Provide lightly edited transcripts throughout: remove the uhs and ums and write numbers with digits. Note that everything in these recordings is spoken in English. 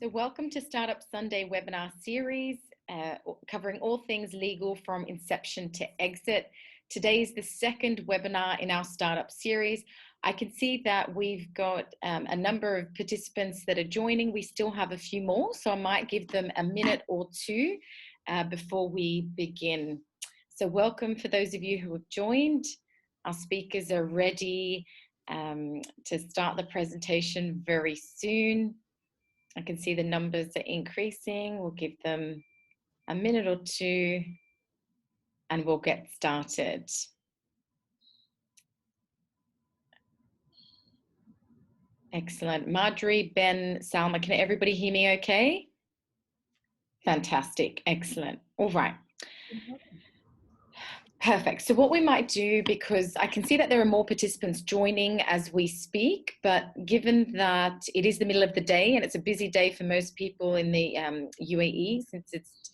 So welcome to Startup Sunday webinar series, covering all things legal from inception to exit. Today is the second webinar in our startup series. I can see that we've got a number of participants that are joining. We still have a few more, so I might give them a minute or two before we begin. So welcome for those of you who have joined. Our speakers are ready to start the presentation very soon. I can see the numbers are increasing. We'll give them a minute or two and we'll get started. Excellent. Marjorie, Ben, Salma, can everybody hear me okay? Fantastic. Excellent. All right. Perfect. So what we might do, because I can see that there are more participants joining as we speak, but given that it is the middle of the day and it's a busy day for most people in the UAE, since it's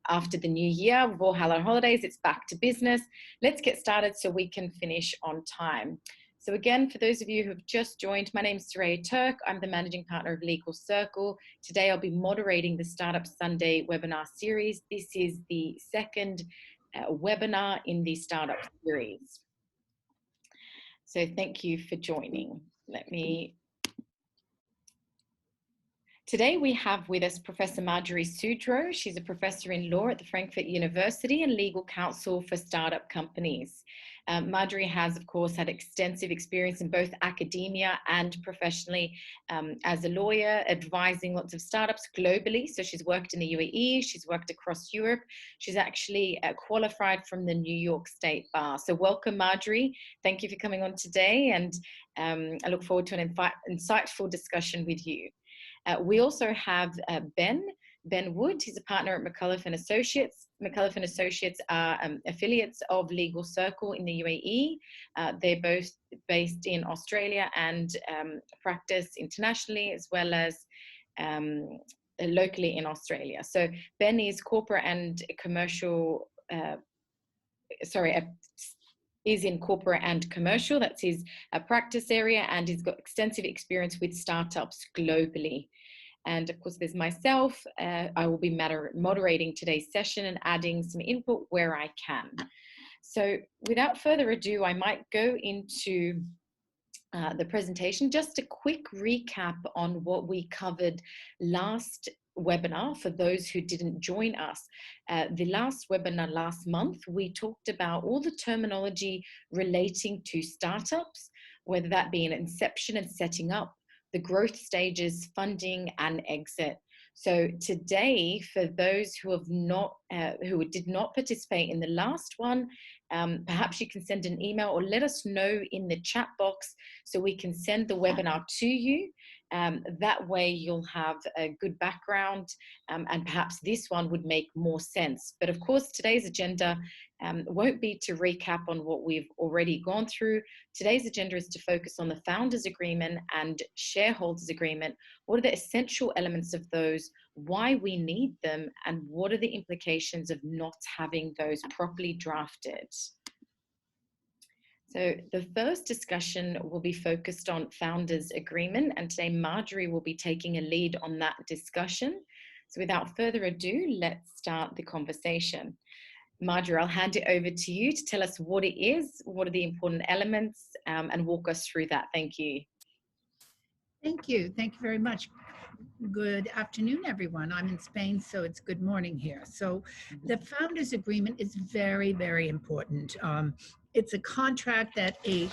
after the new year, with all holidays, it's back to business. Let's get started so we can finish on time. So again, for those of you who have just joined, my name is Soraya Turk. I'm the managing partner of Legal Circle. Today, I'll be moderating the Startup Sunday webinar series. This is the second webinar in the Startup series. So thank you for joining. Today we have with us Professor Marjorie Sutro. She's a professor in law at the Frankfurt University and legal counsel for startup companies. Marjorie has, of course, had extensive experience in both academia and professionally as a lawyer, advising lots of startups globally. So she's worked in the UAE, she's worked across Europe. She's actually qualified from the New York State Bar. So welcome, Marjorie. Thank you for coming on today, and I look forward to an insightful discussion with you. We also have Ben Wood. He's a partner at McAuliffe & Associates. McAuliffe & Associates are affiliates of Legal Circle in the UAE. They're both based in Australia and practice internationally as well as locally in Australia. So Ben is corporate and commercial, is in corporate and commercial. That's his practice area, and he's got extensive experience with startups globally. And of course, there's myself. I will be moderating today's session and adding some input where I can. So without further ado, I might go into the presentation. Just a quick recap on what we covered last webinar for those who didn't join us. The last webinar last month, we talked about all the terminology relating to startups, whether that be an inception and setting up, the growth stages, funding, and exit. So today, for those who have not, who did not participate in the last one, perhaps you can send an email or let us know in the chat box so we can send the webinar to you. That way you'll have a good background, and perhaps this one would make more sense. But of course, today's agenda won't be to recap on what we've already gone through. Today's agenda is to focus on the Founders Agreement and Shareholders Agreement. What are the essential elements of those, why we need them, and what are the implications of not having those properly drafted? So the first discussion will be focused on Founders Agreement, and today Marjorie will be taking a lead on that discussion. So without further ado, let's start the conversation. Marjorie, I'll hand it over to you to tell us what it is, what are the important elements, and walk us through that. Thank you. Thank you. Thank you very much. Good afternoon, everyone. I'm in Spain, so it's good morning here. So the Founders Agreement is very, very important. It's a contract that a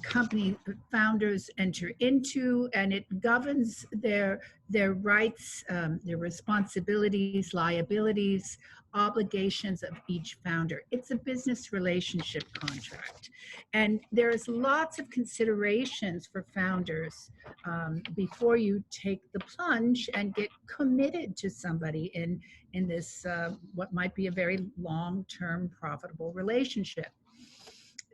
company founders enter into, and it governs their rights, their responsibilities, liabilities, obligations of each founder. It's a business relationship contract. And there's lots of considerations for founders before you take the plunge and get committed to somebody in this, what might be a very long-term profitable relationship.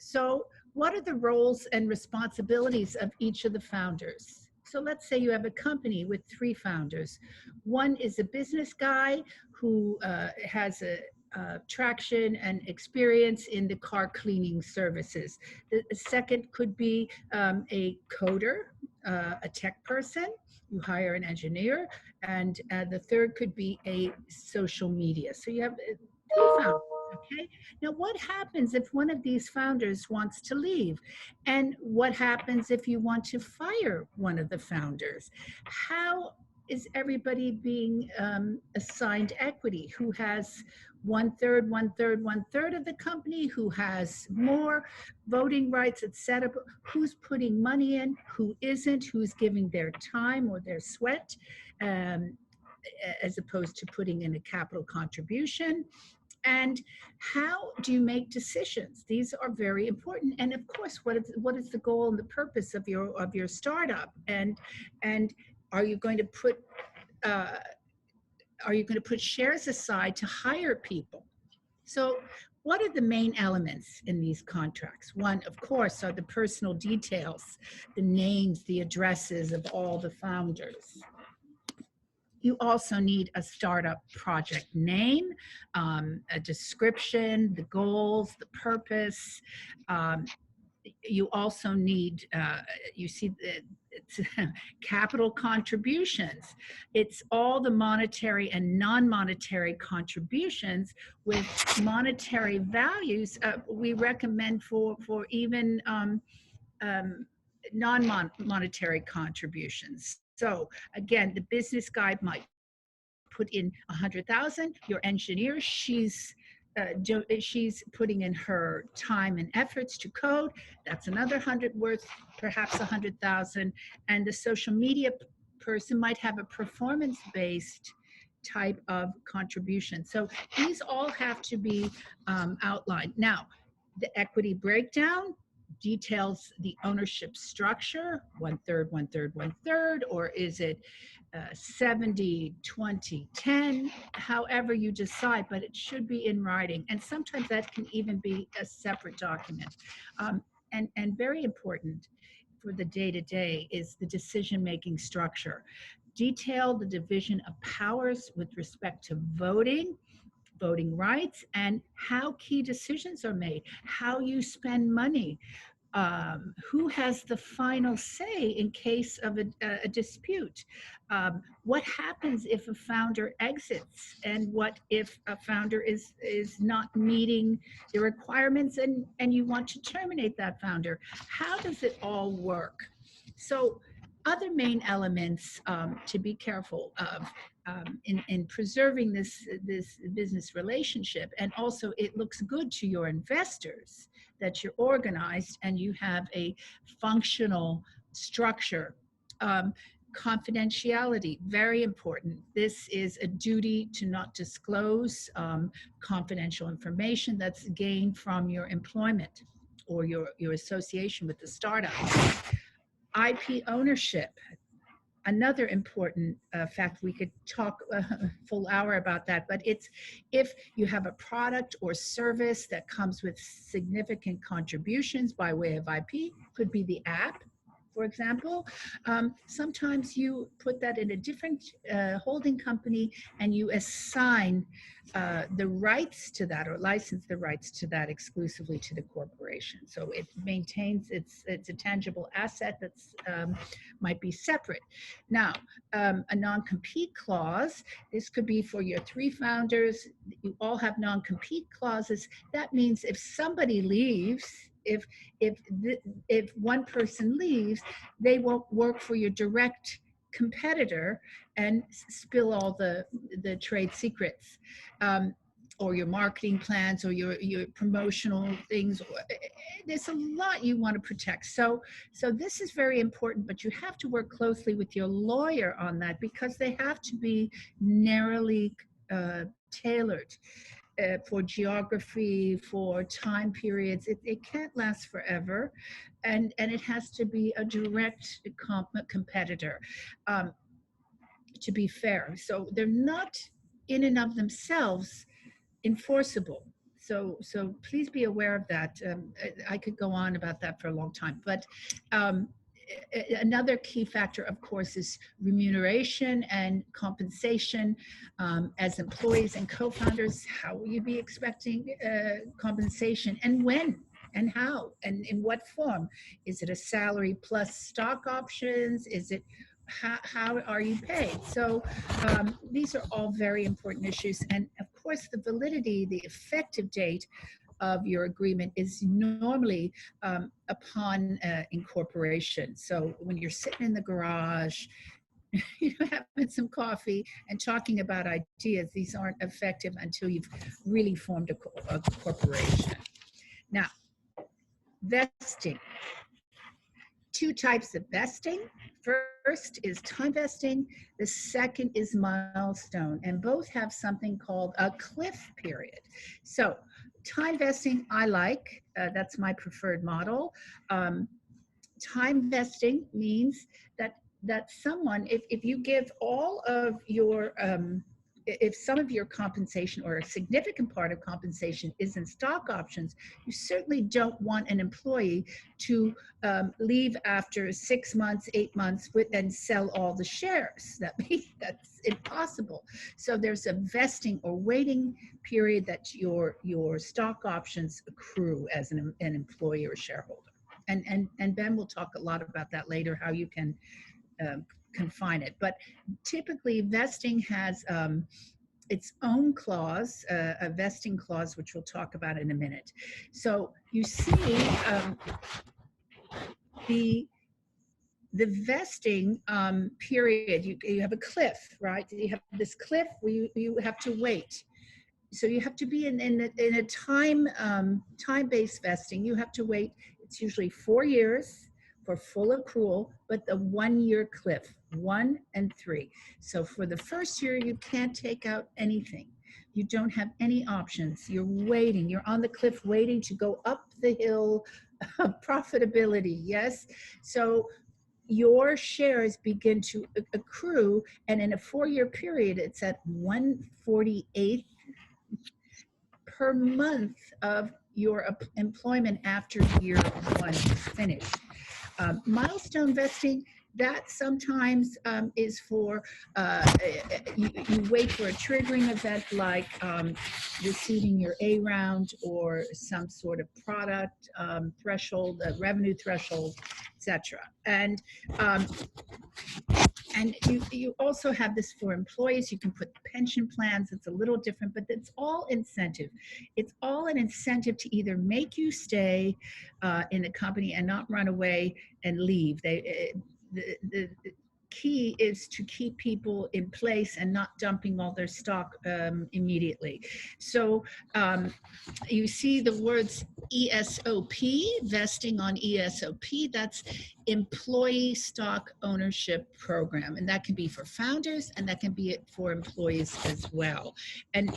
So what are the roles and responsibilities of each of the founders? So let's say you have a company with 3 founders. One is a business guy who has a traction and experience in the car cleaning services. The second could be a coder a tech person, you hire an engineer, and the third could be a social media. So you have two founders. Okay. Now, what happens if one of these founders wants to leave? And what happens if you want to fire one of the founders? How is everybody being assigned equity? Who has 1/3, 1/3, 1/3 of the company? Who has more voting rights, etc.? Who's putting money in? Who isn't? Who's giving their time or their sweat, um, as opposed to putting in a capital contribution? And how do you make decisions? These are very important. And of course, what is the goal and the purpose of your startup? And are you going to put shares aside to hire people? So what are the main elements in these contracts? One, of course, are the personal details, the names, the addresses of all the founders. You also need a startup project name, a description, the goals, the purpose. You also need, you see, it's capital contributions. It's all the monetary and non-monetary contributions with monetary values. We recommend for even non-monetary contributions. So again, the business guide might put in 100,000. Your engineer, she's putting in her time and efforts to code. That's another 100 worth, perhaps 100,000. And the social media person might have a performance-based type of contribution. So these all have to be outlined. Now, the equity breakdown details the ownership structure, 1/3, 1/3, 1/3, or is it 70, 20, 10, however you decide, but it should be in writing. And sometimes that can even be a separate document. And very important for the day-to-day is the decision-making structure. Detail the division of powers with respect to voting rights, and how key decisions are made, how you spend money, who has the final say in case of a dispute, what happens if a founder exits, and what if a founder is not meeting the requirements and you want to terminate that founder. How does it all work? So other main elements to be careful of in preserving this business relationship, and also it looks good to your investors that you're organized and you have a functional structure. Confidentiality, very important. This is a duty to not disclose confidential information that's gained from your employment or your association with the startup. IP ownership, another important fact. We could talk a full hour about that, but it's if you have a product or service that comes with significant contributions by way of IP, could be the app, for example. Sometimes you put that in a different holding company and you assign the rights to that, or license the rights to that exclusively to the corporation. So it maintains it's a tangible asset that's might be separate. Now, a non-compete clause, this could be for your 3 founders. You all have non-compete clauses. That means if somebody leaves, if one person leaves, they won't work for your direct competitor and spill all the trade secrets, or your marketing plans, or your promotional things. There's a lot you want to protect. So this is very important, but you have to work closely with your lawyer on that, because they have to be narrowly tailored. For geography, for time periods. It can't last forever, and it has to be a direct competitor, to be fair. So they're not in and of themselves enforceable. So please be aware of that. I could go on about that for a long time, but another key factor, of course, is remuneration and compensation. As employees and co-founders, how will you be expecting compensation, and when? and how and in what form? Is it a salary plus stock options? Is it how are you paid? So these are all very important issues. And of course, the validity, the effective date of your agreement is normally upon incorporation. So when you're sitting in the garage, having some coffee and talking about ideas, these aren't effective until you've really formed a corporation. Now, vesting. Two types of vesting. First is time vesting. The second is milestone, and both have something called a cliff period. So time vesting, I like. That's my preferred model. Time vesting means that someone, if you give all of your, if some of your compensation or a significant part of compensation is in stock options, you certainly don't want an employee to leave after 6 months, 8 months and sell all the shares. That's impossible. So there's a vesting or waiting period that your stock options accrue as an employee or shareholder. And Ben will talk a lot about that later, how you can confine it. But typically vesting has its own clause, a vesting clause, which we'll talk about in a minute. So you see the vesting period, you have a cliff, right? You have this cliff where you have to wait. So you have to be in a time-based vesting. You have to wait. It's usually 4 years for full accrual, but the 1-year cliff, 1 and 3. So for the first year, you can't take out anything. You don't have any options. You're waiting. You're on the cliff waiting to go up the hill of profitability. Yes. So your shares begin to accrue, and in a 4-year period, it's at 1/48 per month of your employment after year 1 is finished. Milestone vesting, that sometimes is for, you wait for a triggering event like receiving your A round or some sort of product threshold, revenue threshold, etc. And you also have this for employees. You can put pension plans. It's a little different, but it's all incentive. It's all an incentive to either make you stay in the company and not run away and leave. The key is to keep people in place and not dumping all their stock immediately. So you see the words ESOP, vesting on ESOP, that's Employee Stock Ownership Program. And that can be for founders and that can be for employees as well. And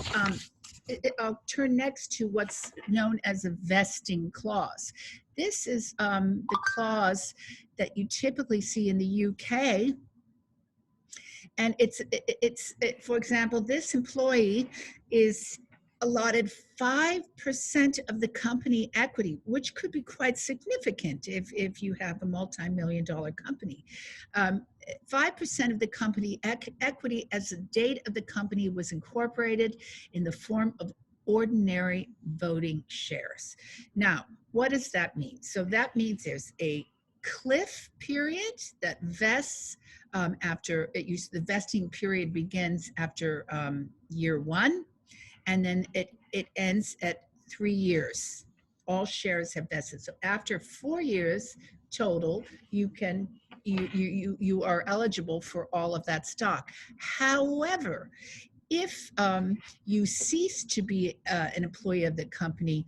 I'll turn next to what's known as a vesting clause. This is the clause that you typically see in the UK. And it's for example, this employee is allotted 5% of the company equity, which could be quite significant if you have a multi-million-dollar company. 5% of the company equity as the date of the company was incorporated in the form of ordinary voting shares. Now, what does that mean? So that means there's a cliff period that vests after the vesting period begins after year 1, and then it ends at 3 years. All shares have vested. So after 4 years total, you are eligible for all of that stock. However, if you cease to be an employee of the company,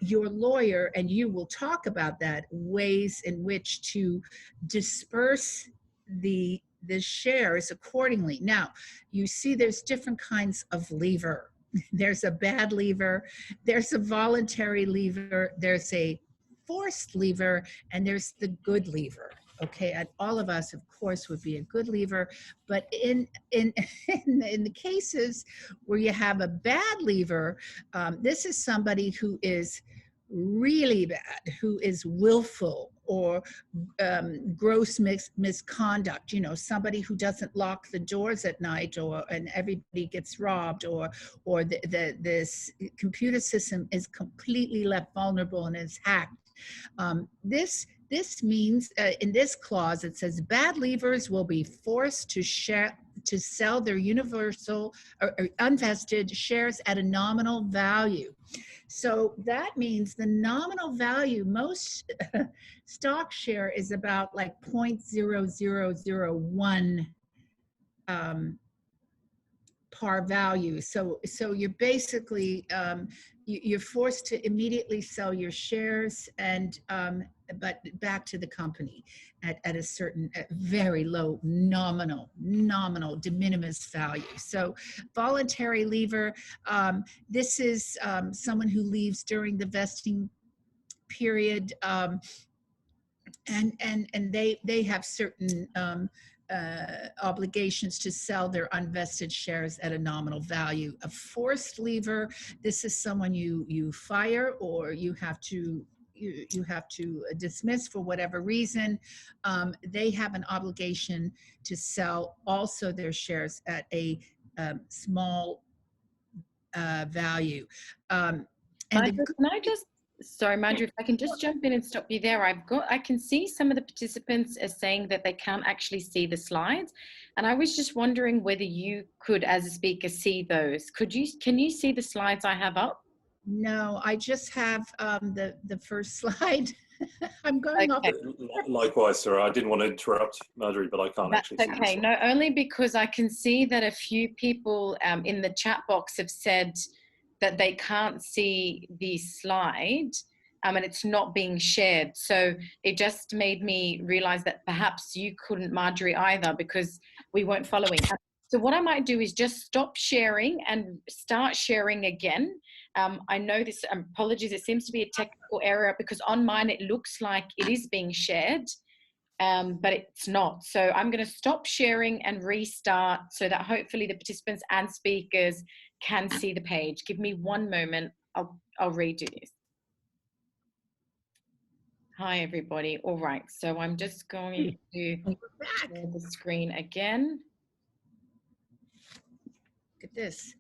your lawyer and you will talk about that, ways in which to disperse the shares accordingly. Now, you see there's different kinds of lever. There's a bad lever, there's a voluntary lever, there's a forced lever, and there's the good lever. Okay, and all of us, of course, would be a good lever, but in the cases where you have a bad lever, this is somebody who is really bad, who is willful, or gross misconduct, you know, somebody who doesn't lock the doors at night, and everybody gets robbed, or this computer system is completely left vulnerable and is hacked. This means, in this clause, it says bad leavers will be forced to sell their universal or unvested shares at a nominal value. So that means the nominal value, most stock share is about like 0.0001 par value. So you're basically, you're forced to immediately sell your shares, and but back to the company at a certain very low nominal de minimis value. So voluntary leaver, this is someone who leaves during the vesting period, and they have certain obligations to sell their unvested shares at a nominal value. A forced leaver, this is someone you fire, or you have to dismiss for whatever reason. They have an obligation to sell also their shares at a small value. Marjorie, sorry, Marjorie, if I can just jump in and stop you there. I can see some of the participants are saying that they can't actually see the slides. And I was just wondering whether you could, as a speaker, see those. Can you see the slides I have up? No, I just have the first slide. I'm going off. Likewise, sir. I didn't want to interrupt Marjorie, but I can't actually see. Okay, no, only because I can see that a few people in the chat box have said that they can't see the slide, and it's not being shared. So it just made me realize that perhaps you couldn't, Marjorie, either, because we weren't following. So what I might do is just stop sharing and start sharing again. I know this, apologies, it seems to be a technical error, because on mine it looks like it is being shared, but it's not. So I'm going to stop sharing and restart so that hopefully the participants and speakers can see the page. Give me one moment. I'll redo this. Hi, everybody. All right. So I'm just going to share the screen again. Look at this.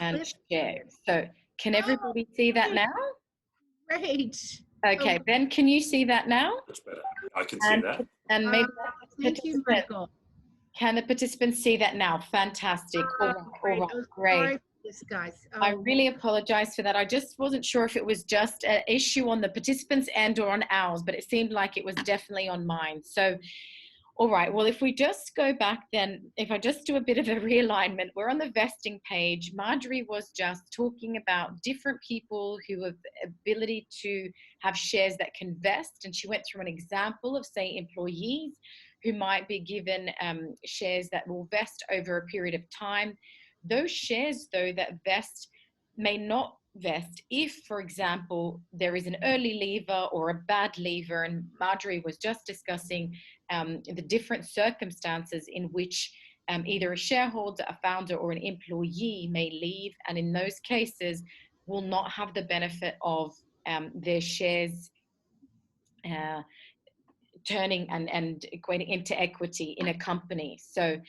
And share. So can everybody see that now? Great. Okay, Ben, can you see that now? That's better. I can see that. And maybe thank you, Michael. Can the participants see that now? Fantastic. All right, great. This, guys. I really apologize for that. I just wasn't sure if it was just an issue on the participants and or on ours, but it seemed like it was definitely on mine. So, all right, well, if we just go back then, if I just do a bit of a realignment, we're on the vesting page. Marjorie was just talking about different people who have ability to have shares that can vest, and she went through an example of, say, employees who might be given shares that will vest over a period of time. Those shares, though, that vest may not vest if, for example, there is an early leaver or a bad leaver, and Marjorie was just discussing the different circumstances in which either a shareholder, a founder, or an employee may leave, and in those cases will not have the benefit of their shares turning and equating into equity in a company. So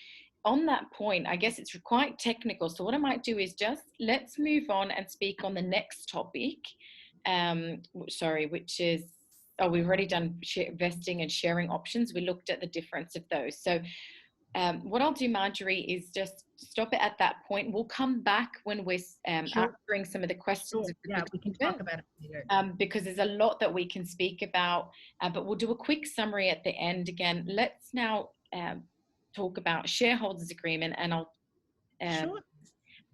on that point, I guess it's quite technical. So what I might do is just let's move on and speak on the next topic. Which is, we've already done vesting and sharing options. We looked at the difference of those. So what I'll do, Marjorie, is just stop it at that point. We'll come back when we're answering some of the questions. Sure. Yeah, we can talk about it later. Because there's a lot that we can speak about, but we'll do a quick summary at the end. Again, let's now talk about shareholders agreement, and I'll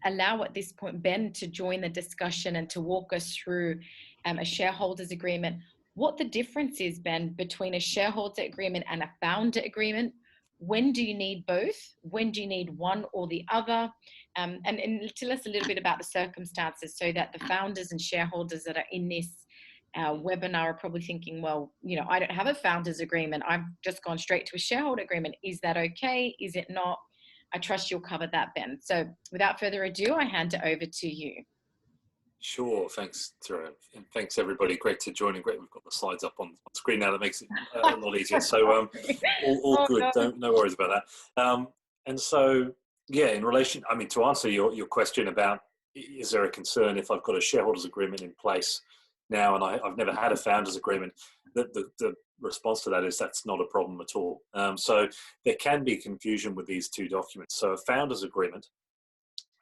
allow at this point Ben to join the discussion and to walk us through a shareholders agreement. What the difference is, Ben, between a shareholder agreement and a founder agreement. When do you need both? When do you need one or the other? And tell us a little bit about the circumstances so that the founders and shareholders that are in this webinar are probably thinking, well, you know, I don't have a founders agreement. I've just gone straight to a shareholder agreement. Is that okay? Is it not? I trust you'll cover that, Ben. So without further ado, I hand it over to you. Sure, thanks, Tara, and thanks everybody. Great to join, and great we've got the slides up on screen now. That makes it a lot easier. So all Oh, good. no. No worries about that. And so yeah, in relation, I mean, to answer your question about is there a concern if I've got a shareholders agreement in place now and I've never had a founders agreement, the response to that is that's not a problem at all. So there can be confusion with these two documents. So a founders agreement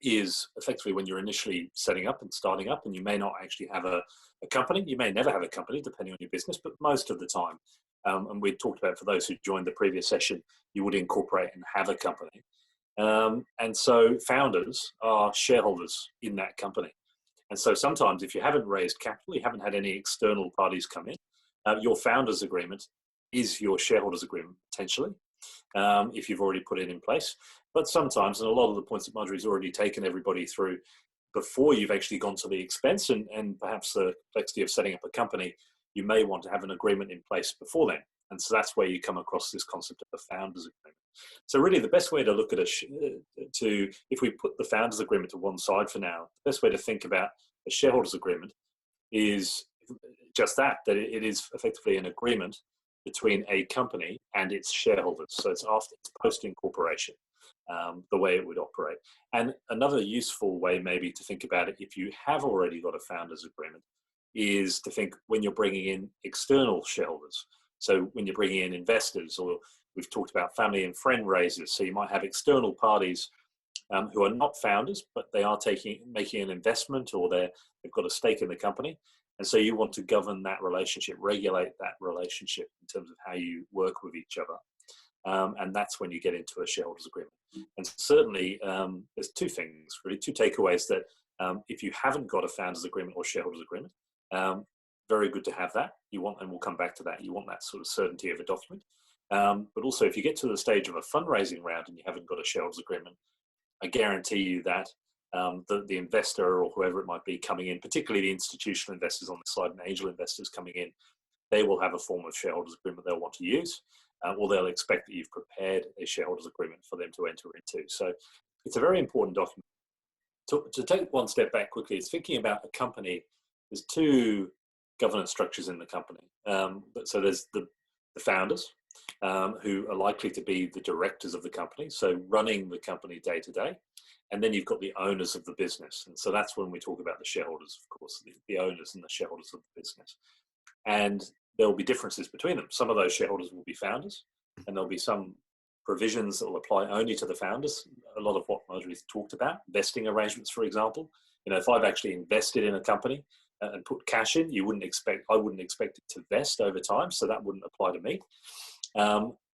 is effectively when you're initially setting up and starting up, and you may not actually have a company. You may never have a company, depending on your business, but most of the time, and we talked about, for those who joined the previous session, you would incorporate and have a company. And so founders are shareholders in that company. And so sometimes if you haven't raised capital, you haven't had any external parties come in, your founders agreement is your shareholders agreement, potentially, if you've already put it in place. But sometimes, and a lot of the points that Marjorie's already taken everybody through before you've actually gone to the expense and perhaps the complexity of setting up a company, you may want to have an agreement in place before then. And so that's where you come across this concept of a founders agreement. So really the best way to look at if we put the founders agreement to one side for now, the best way to think about a shareholders agreement is just that it is effectively an agreement between a company and its shareholders. So it's post incorporation, the way it would operate. And another useful way maybe to think about it, if you have already got a founders agreement, is to think when you're bringing in external shareholders. So when you're bringing in investors, or we've talked about family and friend raises. So you might have external parties who are not founders, but they are making an investment, or they've got a stake in the company. And so you want to govern that relationship, regulate that relationship in terms of how you work with each other. And that's when you get into a shareholders agreement. And certainly there's two things, really, two takeaways that if you haven't got a founders agreement or shareholders agreement, very good to have that. You want, and we'll come back to that, you want that sort of certainty of a document. But also if you get to the stage of a fundraising round and you haven't got a shareholders agreement, I guarantee you that the investor or whoever it might be coming in, particularly the institutional investors on the side and angel investors coming in, they will have a form of shareholders agreement they'll want to use, or they'll expect that you've prepared a shareholders agreement for them to enter into. So it's a very important document. To take one step back quickly, it's thinking about a company. There's two governance structures in the company. So there's the founders, who are likely to be the directors of the company, so running the company day to day. And then you've got the owners of the business. And so that's when we talk about the shareholders, of course, the owners and the shareholders of the business. And there'll be differences between them. Some of those shareholders will be founders, and there'll be some provisions that will apply only to the founders. A lot of what Marjorie's talked about, vesting arrangements, for example. If I've actually invested in a company and put cash in, I wouldn't expect it to vest over time, so that wouldn't apply to me.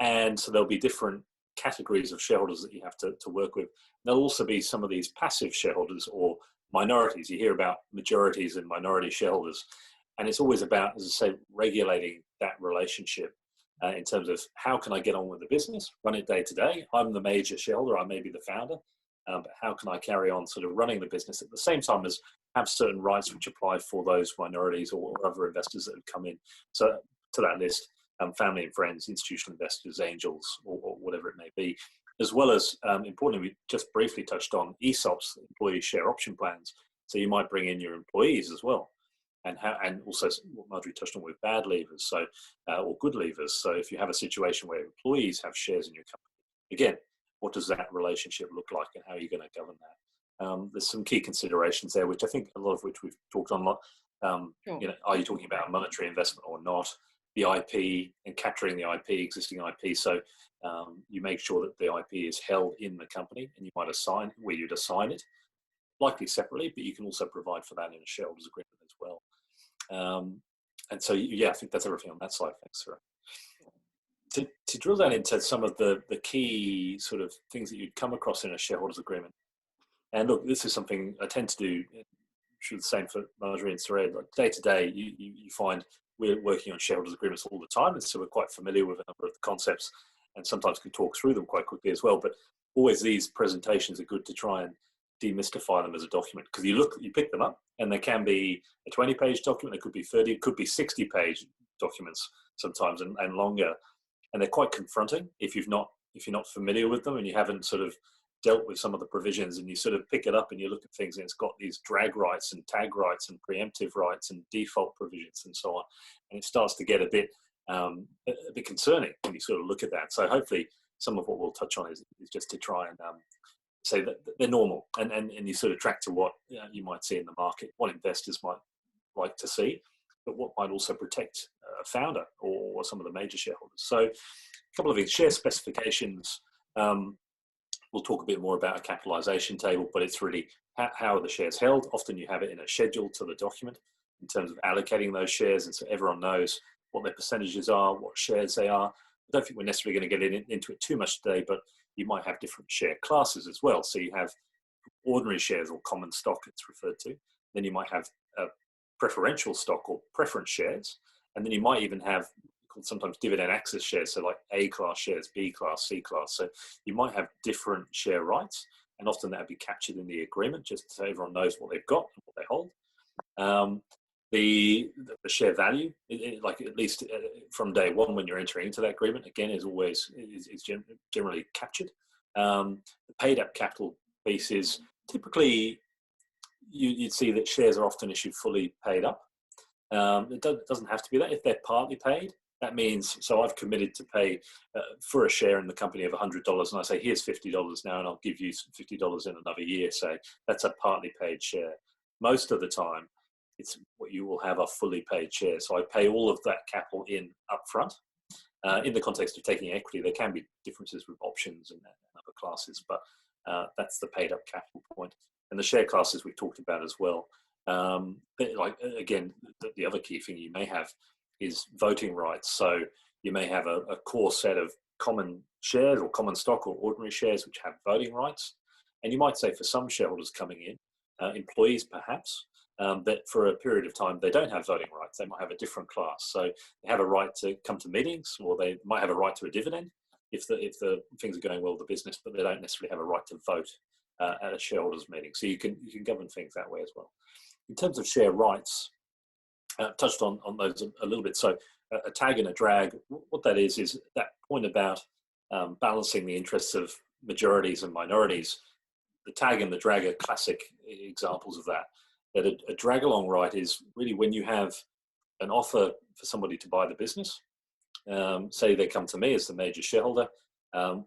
And so there'll be different categories of shareholders that you have to work with. There'll also be some of these passive shareholders or minorities. You hear about majorities and minority shareholders, and it's always about, as I say, regulating that relationship in terms of how can I get on with the business, run it day to day. I'm the major shareholder, I may be the founder, but how can I carry on sort of running the business at the same time as have certain rights which apply for those minorities or other investors that have come in. So to that list, family and friends, institutional investors, angels, or whatever it may be, as well as, importantly, we just briefly touched on ESOPs, employee share option plans. So you might bring in your employees as well, and also what Marjorie touched on with bad leavers, so or good leavers. So if you have a situation where employees have shares in your company, again, what does that relationship look like, and how are you going to govern that? There's some key considerations there, which I think a lot of which we've talked on a lot. Sure. Are you talking about a monetary investment or not? The IP and capturing the IP, existing IP. So you make sure that the IP is held in the company, and you might assign where you'd assign it, likely separately, but you can also provide for that in a shareholders agreement as well. And so, yeah, I think that's everything on that side. Thanks, Sarah. To drill down into some of the key sort of things that you'd come across in a shareholders agreement. And look, this is something I tend to do, the same for Marjorie and Sarah. Like day to day, you find we're working on shareholders agreements all the time, and so we're quite familiar with a number of the concepts, and sometimes can talk through them quite quickly as well. But always these presentations are good to try and demystify them as a document, because you pick them up, and they can be a 20-page document, it could be 30, it could be 60-page documents sometimes, and longer, and they're quite confronting if you're not familiar with them and you haven't sort of dealt with some of the provisions, and you sort of pick it up and you look at things, and it's got these drag rights and tag rights and preemptive rights and default provisions and so on, and it starts to get a bit concerning when you sort of look at that. So hopefully some of what we'll touch on is just to try and say that they're normal, and you sort of track to what you might see in the market, what investors might like to see, but what might also protect a founder or some of the major shareholders. So a couple of things: share specifications. We'll talk a bit more about a capitalization table, but it's really how are the shares held. Often you have it in a schedule to the document in terms of allocating those shares, and so everyone knows what their percentages are, what shares they are. I don't think we're necessarily going to get into it too much today, but you might have different share classes as well. So you have ordinary shares, or common stock it's referred to. Then you might have preferential stock or preference shares. And then you might even have sometimes dividend access shares, so like A class shares, B class, C class. So you might have different share rights, and often that would be captured in the agreement, just so everyone knows what they've got and what they hold. The share value, like at least from day one when you're entering into that agreement, again, is generally captured. The paid up capital piece is typically, you'd see that shares are often issued fully paid up. It doesn't have to be that. If they're partly paid, that means, so I've committed to pay for a share in the company of $100, and I say, here's $50 now, and I'll give you $50 in another year. So that's a partly paid share. Most of the time, it's what you will have are fully paid shares. So I pay all of that capital in upfront. In the context of taking equity, there can be differences with options and other classes, but that's the paid up capital point. And the share classes we've talked about as well. Like again, the other key thing you may have is voting rights. So you may have a core set of common shares or common stock or ordinary shares which have voting rights. And you might say for some shareholders coming in, employees perhaps, that for a period of time they don't have voting rights. They might have a different class. So they have a right to come to meetings, or they might have a right to a dividend if the things are going well with the business, but they don't necessarily have a right to vote at a shareholders meeting. So you can govern things that way as well. In terms of share rights, touched on those a little bit. So a tag and a drag, what that is that point about balancing the interests of majorities and minorities. The tag and the drag are classic examples of that. That a drag along right is really when you have an offer for somebody to buy the business. Say they come to me as the major shareholder.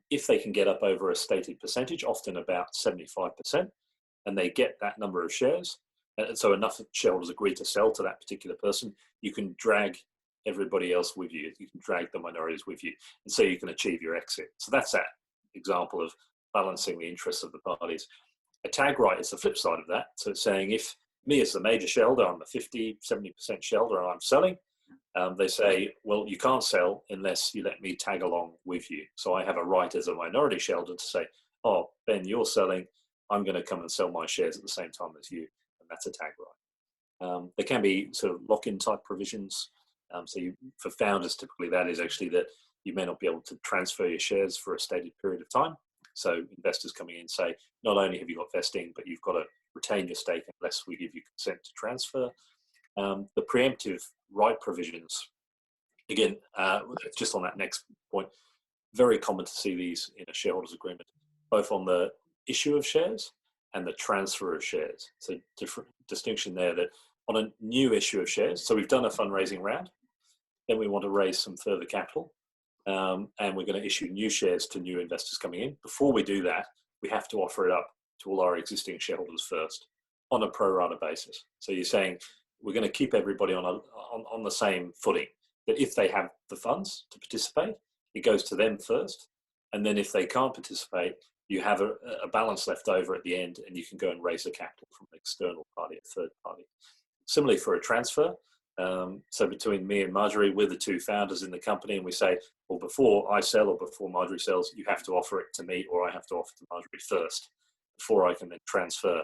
If they can get up over a stated percentage, often about 75%, and they get that number of shares, and so enough shareholders agree to sell to that particular person, you can drag everybody else with you. You can drag the minorities with you, and so you can achieve your exit. So that's that example of balancing the interests of the parties. A tag right is the flip side of that. So it's saying, if me as the major shareholder, I'm a 50, 70% shareholder and I'm selling, they say, well, you can't sell unless you let me tag along with you. So I have a right as a minority shareholder to say, oh, Ben, you're selling, I'm going to come and sell my shares at the same time as you. And that's a tag right. There can be sort of lock-in type provisions. For founders, typically that is actually that you may not be able to transfer your shares for a stated period of time. So investors coming in say, not only have you got vesting, but you've got to retain your stake unless we give you consent to transfer. The preemptive right provisions, again, just on that next point, very common to see these in a shareholders agreement, both on the issue of shares and the transfer of shares. So different distinction there, that on a new issue of shares, so we've done a fundraising round, then we want to raise some further capital, and we're going to issue new shares to new investors coming in. Before we do that, we have to offer it up to all our existing shareholders first on a pro rata basis. So you're saying we're going to keep everybody on the same footing, that if they have the funds to participate, it goes to them first. And then if they can't participate, you have a balance left over at the end, and you can go and raise the capital from an external party, a third party. Similarly for a transfer, so between me and Marjorie, we're the two founders in the company, and we say, well, before I sell or before Marjorie sells, you have to offer it to me, or I have to offer to Marjorie first before I can then transfer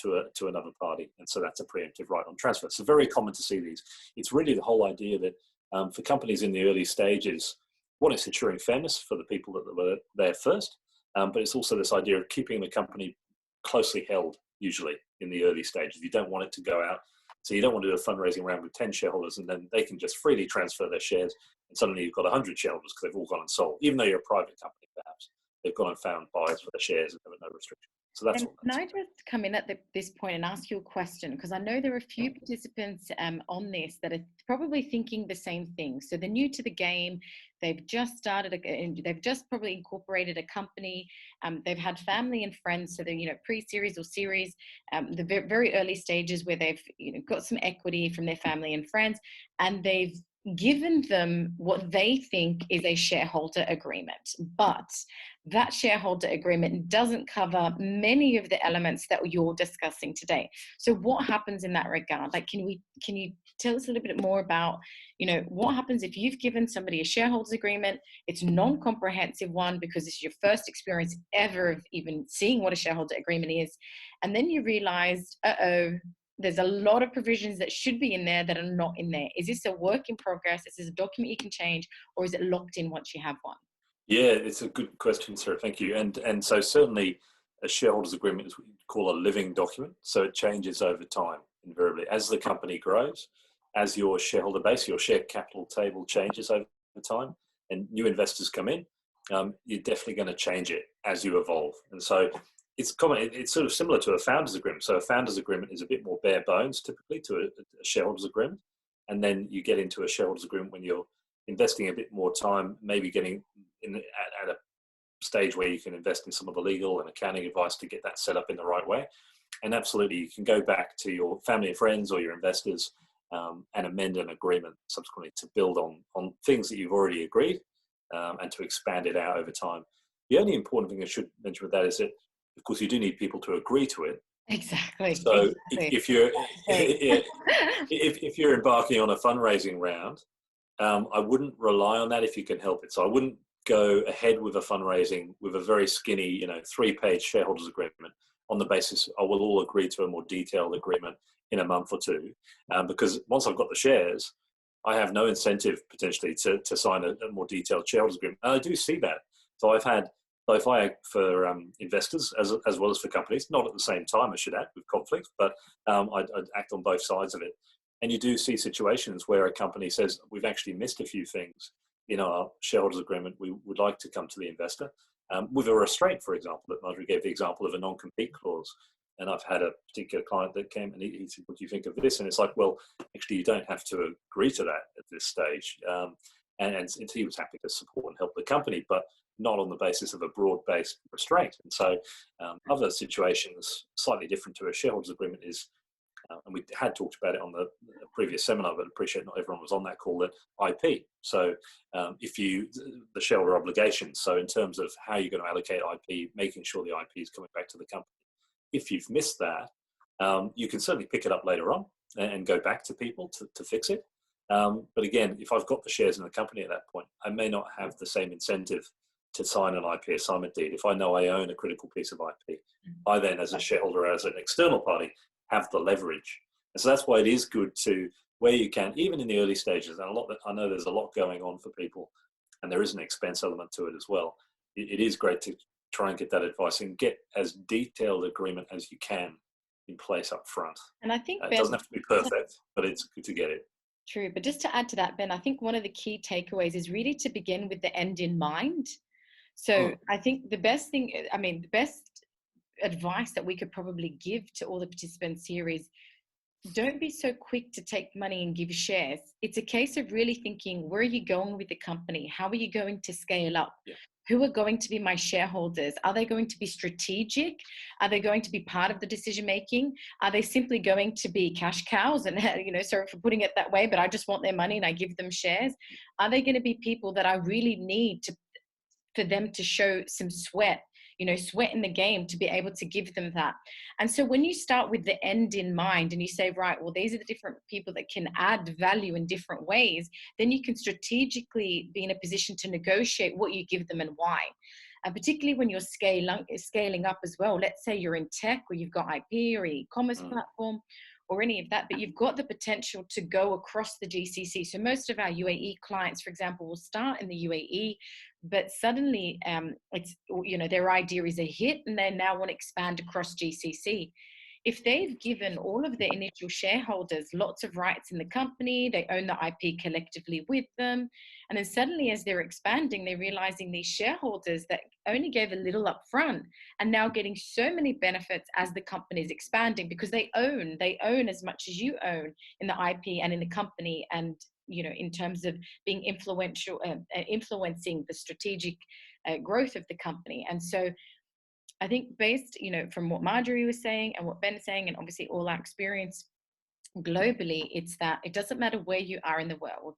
to another party. And so that's a preemptive right on transfer. So very common to see these. It's really the whole idea that for companies in the early stages, one, it's ensuring fairness for the people that were there first, but it's also this idea of keeping the company closely held, usually in the early stages. You don't want it to go out. So you don't want to do a fundraising round with 10 shareholders and then they can just freely transfer their shares, and suddenly you've got 100 shareholders because they've all gone and sold, even though you're a private company perhaps. they've gone and found buyers for the shares and there were no restrictions. So that's And what can that's I just come in at this point and ask you a question? Because I know there are a few participants on this that are probably thinking the same thing. So they're new to the game. They've just started, they've just probably incorporated a company. They've had family and friends. So they're, pre-series or series, the very early stages where they've, got some equity from their family and friends, and they've given them what they think is a shareholder agreement. But that shareholder agreement doesn't cover many of the elements that you're discussing today. So what happens in that regard? Like, can you tell us a little bit more about, what happens if you've given somebody a shareholders agreement? It's a non-comprehensive one because this is your first experience ever of even seeing what a shareholder agreement is. And then you realize, there's a lot of provisions that should be in there that are not in there. Is this a work in progress? Is this a document you can change, or is it locked in once you have one? Yeah, it's a good question, Sarah. Thank you. And so certainly a shareholders agreement is what you call a living document. So it changes over time, invariably. As the company grows, as your shareholder base, your share capital table changes over time, and new investors come in, you're definitely going to change it as you evolve. And so it's common. It's sort of similar to a founders agreement. So a founders agreement is a bit more bare bones, typically, to a shareholders agreement. And then you get into a shareholders agreement when you're investing a bit more time, maybe getting at a stage where you can invest in some of the legal and accounting advice to get that set up in the right way. And absolutely, you can go back to your family and friends or your investors and amend an agreement subsequently to build on things that you've already agreed and to expand it out over time. The only important thing I should mention with that is that, of course, you do need people to agree to it. Exactly. So exactly. if you're embarking on a fundraising round, I wouldn't rely on that if you can help it. So I wouldn't go ahead with a fundraising with a very skinny, 3-page shareholders agreement on the basis I will all agree to a more detailed agreement in a month or two, because once I've got the shares, I have no incentive potentially to sign a more detailed shareholders agreement. And I do see that. So I've had both for investors as well as for companies, not at the same time, I should add, with conflict, but I'd act on both sides of it. And you do see situations where a company says, we've actually missed a few things in our shareholders agreement. We would like to come to the investor with a restraint, for example, that Marjorie gave the example of a non-compete clause. And I've had a particular client that came and he said, what do you think of this? And it's like, well, actually, you don't have to agree to that at this stage. And he was happy to support and help the company, but not on the basis of a broad-based restraint. And so other situations, slightly different to a shareholders agreement, is and we had talked about it on the previous seminar, but I appreciate not everyone was on that call, that IP. So the shareholder obligations, so in terms of how you're going to allocate IP, making sure the IP is coming back to the company. If you've missed that, you can certainly pick it up later on and go back to people to fix it. But again, if I've got the shares in the company at that point, I may not have the same incentive to sign an IP assignment deed. If I know I own a critical piece of IP, I then, as a shareholder, as an external party, have the leverage. And so that's why it is good to, where you can, even in the early stages, and I know there's a lot going on for people, and there is an expense element to it as well. It is great to try and get that advice and get as detailed agreement as you can in place up front. And I think, it Ben, doesn't have to be perfect, but it's good to get it. True. But just to add to that, Ben, I think one of the key takeaways is really to begin with the end in mind. So I think the best advice that we could probably give to all the participants here is, don't be so quick to take money and give shares. It's a case of really thinking, where are you going with the company? How are you going to scale up? Yeah. Who are going to be my shareholders? Are they going to be strategic? Are they going to be part of the decision making? Are they simply going to be cash cows? And, sorry for putting it that way, but I just want their money and I give them shares. Are they going to be people that I really need for them to show some sweat in the game to be able to give them that? And so when you start with the end in mind and you say, right, well, these are the different people that can add value in different ways, then you can strategically be in a position to negotiate what you give them and why. And particularly when you're scaling up as well. Let's say you're in tech, or you've got IP or e-commerce platform or any of that, but you've got the potential to go across the GCC. So most of our UAE clients, for example, will start in the UAE, but suddenly their idea is a hit and they now want to expand across GCC. if they've given all of the initial shareholders lots of rights in the company, they own the IP collectively with them, and then suddenly as they're expanding, they're realizing these shareholders that only gave a little up front are now getting so many benefits as the company is expanding, because they own as much as you own in the IP and in the company, and in terms of being influential, influencing the strategic growth of the company. And so I think based, from what Marjorie was saying and what Ben's saying, and obviously all our experience globally, it's that it doesn't matter where you are in the world.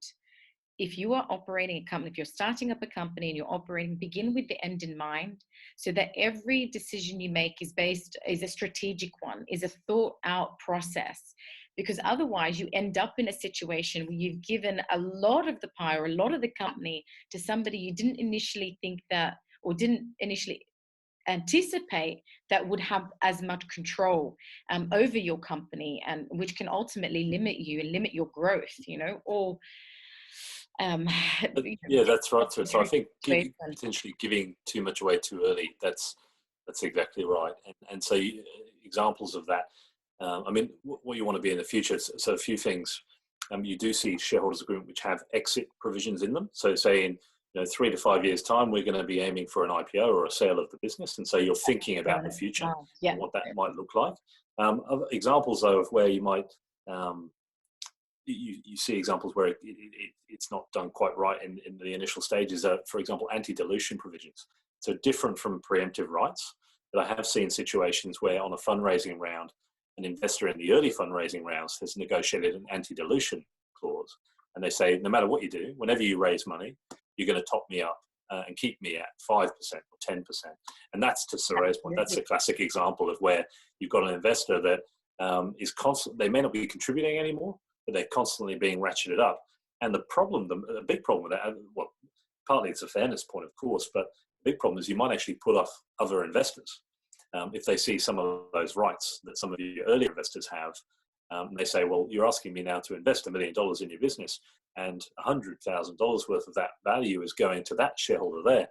If you are operating a company, if you're starting up a company and you're operating, begin with the end in mind, so that every decision you make is a strategic one, is a thought out process. Because otherwise you end up in a situation where you've given a lot of the pie or a lot of the company to somebody you didn't initially think that, or didn't initially anticipate that would have as much control over your company, and which can ultimately limit you and limit your growth, or yeah, that's right. So I think potentially giving too much away too early, that's exactly right. And so examples of that, I mean, what you want to be in the future. So a few things. You do see shareholders agreement which have exit provisions in them. So say in 3 to 5 years time, we're going to be aiming for an IPO or a sale of the business. And so you're thinking about the future and what that might look like. Other examples though of where you might, you see examples where it's not done quite right in the initial stages. For example, anti-dilution provisions. So different from preemptive rights, but I have seen situations where on a fundraising round, an investor in the early fundraising rounds has negotiated an anti-dilution clause. And they say, no matter what you do, whenever you raise money, you're going to top me up and keep me at 5% or 10%. And that's, to Sarah's point, that's a classic example of where you've got an investor that is constant. They may not be contributing anymore, but they're constantly being ratcheted up. And the big problem with that, well, partly it's a fairness point, of course, but the big problem is you might actually put off other investors. If they see some of those rights that some of the earlier investors have, they say, well, you're asking me now to invest $1 million in your business, and $100,000 worth of that value is going to that shareholder there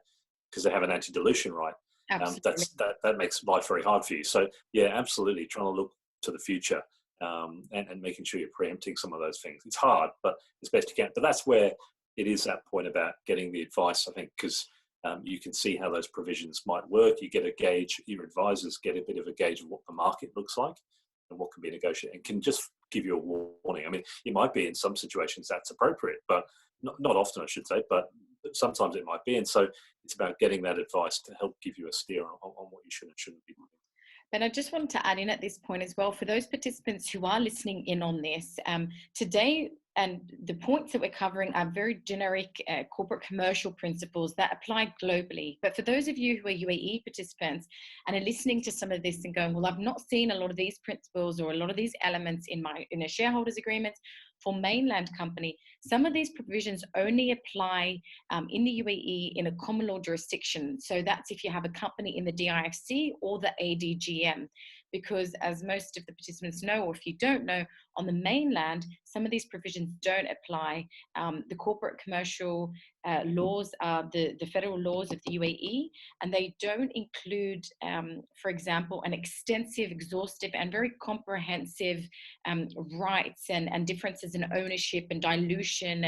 because they have an anti-dilution right. That makes life very hard for you. So yeah, absolutely trying to look to the future and making sure you're preempting some of those things. It's hard, but as best you can. But that's where it is that point about getting the advice, I think, because you can see how those provisions might work. You get a gauge, your advisors get a bit of a gauge of what the market looks like and what can be negotiated, and can just give you a warning. I mean, it might be in some situations that's appropriate, but not often, I should say, but sometimes it might be. And so it's about getting that advice to help give you a steer on what you should and shouldn't be doing. But I just wanted to add in at this point as well, for those participants who are listening in on this, today, and the points that we're covering are very generic corporate commercial principles that apply globally. But for those of you who are UAE participants and are listening to some of this and going, well, I've not seen a lot of these principles or a lot of these elements in a shareholders agreement for mainland company, some of these provisions only apply in the UAE in a common law jurisdiction. So that's if you have a company in the DIFC or the ADGM. Because as most of the participants know, or if you don't know, on the mainland, some of these provisions don't apply. The corporate commercial laws are the federal laws of the UAE, and they don't include, for example, an extensive, exhaustive, and very comprehensive rights and differences in ownership and dilution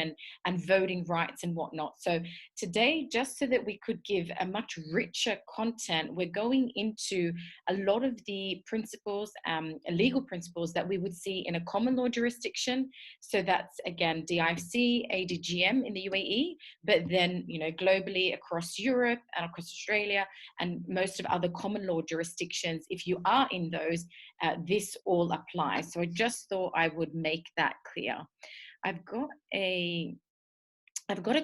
and voting rights and whatnot. So today, just so that we could give a much richer content, we're going into a lot of the principles, legal principles that we would see in a common law jurisdiction. So that's, again, DIFC, ADGM in the UAE, but then, globally across Europe and across Australia and most of other common law jurisdictions, if you are in those, this all applies. So I just thought I would make that clear. I've got a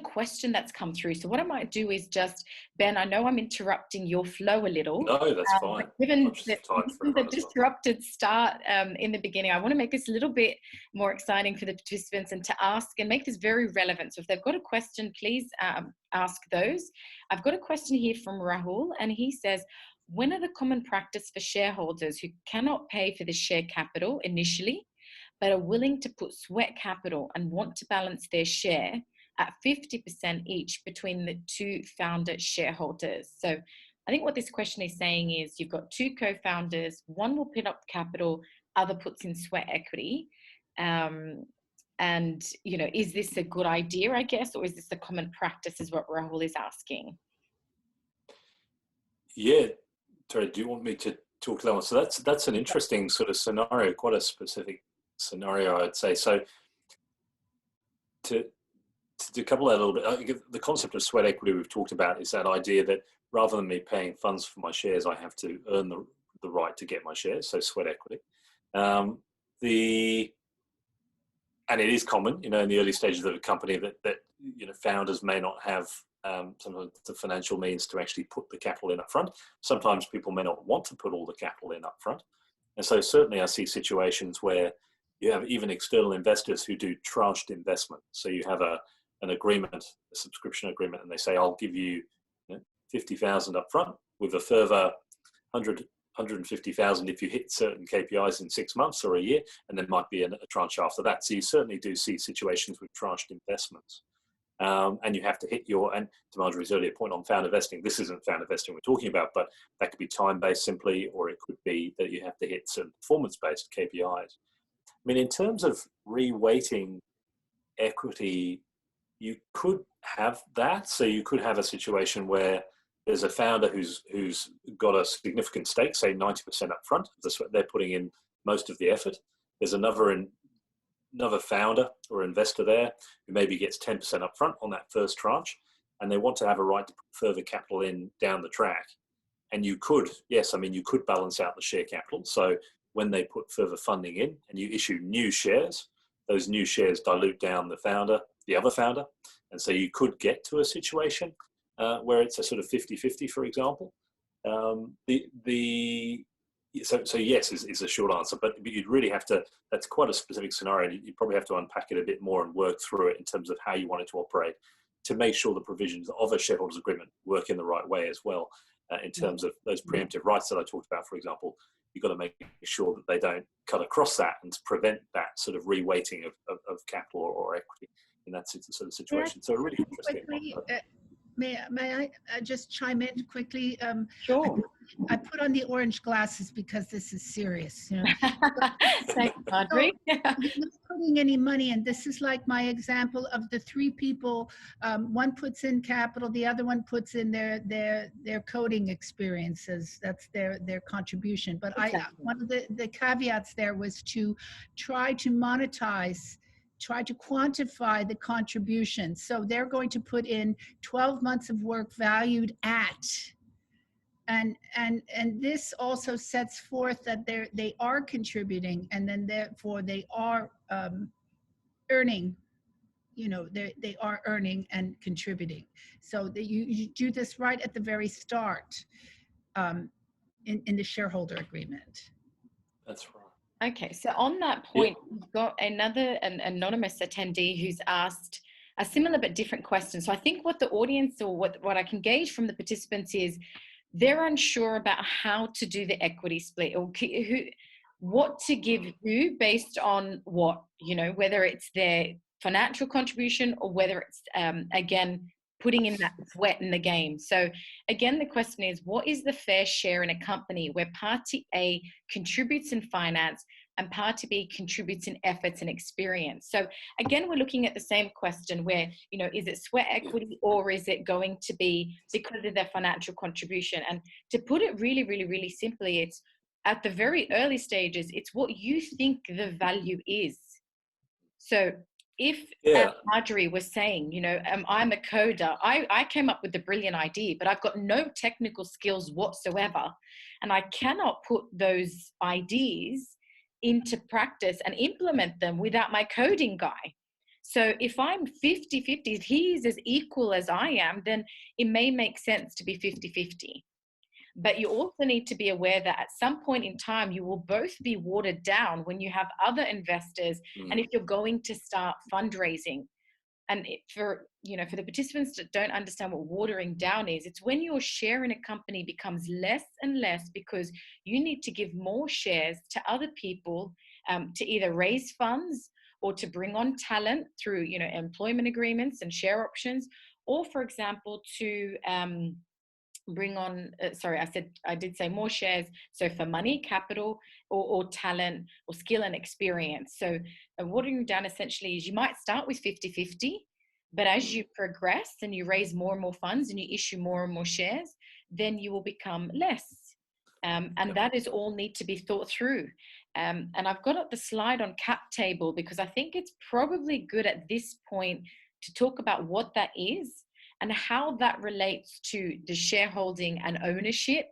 question that's come through. So what I might do is just, Ben, I know I'm interrupting your flow a little. No, that's fine. Given the disrupted start in the beginning, I want to make this a little bit more exciting for the participants and to ask and make this very relevant. So if they've got a question, please ask those. I've got a question here from Rahul, and he says, when are the common practice for shareholders who cannot pay for the share capital initially, but are willing to put sweat capital and want to balance their share at 50% each between the two founder shareholders? So I think what this question is saying is you've got two co-founders, one will put up capital, other puts in sweat equity. And, you know, is this a good idea, I guess, or is this a common practice is what Rahul is asking? Yeah, Terry, do you want me to talk to that one? So that's an interesting sort of scenario, quite a specific scenario, I'd say. So to decouple that a little bit, I think the concept of sweat equity we've talked about is that idea that rather than me paying funds for my shares, I have to earn the right to get my shares, so sweat equity. And it is common, you know, in the early stages of a company that you know, founders may not have sometimes the financial means to actually put the capital in up front. Sometimes people may not want to put all the capital in up front. And so certainly I see situations where you have even external investors who do tranched investment. So you have an agreement, a subscription agreement, and they say, I'll give you, 50,000 up front with a further 150,000 if you hit certain KPIs in 6 months or a year, and there might be a tranche after that. So you certainly do see situations with tranched investments. And you have to hit your, and to Marjorie's earlier point on founder vesting, this isn't founder vesting we're talking about, but that could be time-based simply, or it could be that you have to hit certain performance-based KPIs. I mean, in terms of reweighting equity, you could have that. So you could have a situation where there's a founder who's got a significant stake, say 90% up front. They're putting in most of the effort. There's another founder or investor there who maybe gets 10% up front on that first tranche, and they want to have a right to put further capital in down the track. And you could, yes, I mean, you could balance out the share capital. So when they put further funding in and you issue new shares, those new shares dilute down the other founder. And so you could get to a situation where it's a sort of 50-50, for example. So yes is the short answer, but you'd really have to, that's quite a specific scenario. You probably have to unpack it a bit more and work through it in terms of how you want it to operate to make sure the provisions of a shareholders agreement work in the right way as well. In terms of those preemptive rights that I talked about, for example, you've got to make sure that they don't cut across that and prevent that sort of reweighting of capital or equity in that sort of situation. So really interesting. May I just chime in quickly? Sure. I put on the orange glasses because this is serious. You know? Thanks, Marjorie. So, you're not putting any money in. This is like my example of the three people. One puts in capital, the other one puts in their coding experiences. That's their contribution. But Exactly. one of the caveats there was to try to monetize, try to quantify the contribution. So they're going to put in 12 months of work valued at, and this also sets forth that they are contributing, and then therefore they are earning, you know, they are earning and contributing. So that you do this right at the very start in the shareholder agreement. That's right. Okay, so on that point, we've got an anonymous attendee who's asked a similar but different question. So I think what the audience, or what I can gauge from the participants, is they're unsure about how to do the equity split, or what to give who based on what, you know, whether it's their financial contribution or whether it's, again, putting in that sweat in the game. So again, the question is, what is the fair share in a company where party A contributes in finance and party B contributes in efforts and experience? So again, we're looking at the same question where, you know, is it sweat equity or is it going to be because of their financial contribution? And to put it really, really, really simply, it's at the very early stages, it's what you think the value is. So if Marjorie was saying, you know, I'm a coder, I came up with a brilliant idea, but I've got no technical skills whatsoever, and I cannot put those ideas into practice and implement them without my coding guy. So if I'm 50-50, if he's as equal as I am, then it may make sense to be 50-50. But you also need to be aware that at some point in time, you will both be watered down when you have other investors, and if you're going to start fundraising. And for the participants that don't understand what watering down is, it's when your share in a company becomes less and less because you need to give more shares to other people to either raise funds or to bring on talent through, you know, employment agreements and share options, or, for example, to bring on, I did say more shares. So for money, capital, or talent, or skill and experience. So watering you down essentially is you might start with 50-50, but as you progress and you raise more and more funds and you issue more and more shares, then you will become less. And that is all need to be thought through. And I've got up the slide on cap table because I think it's probably good at this point to talk about what that is and how that relates to the shareholding and ownership,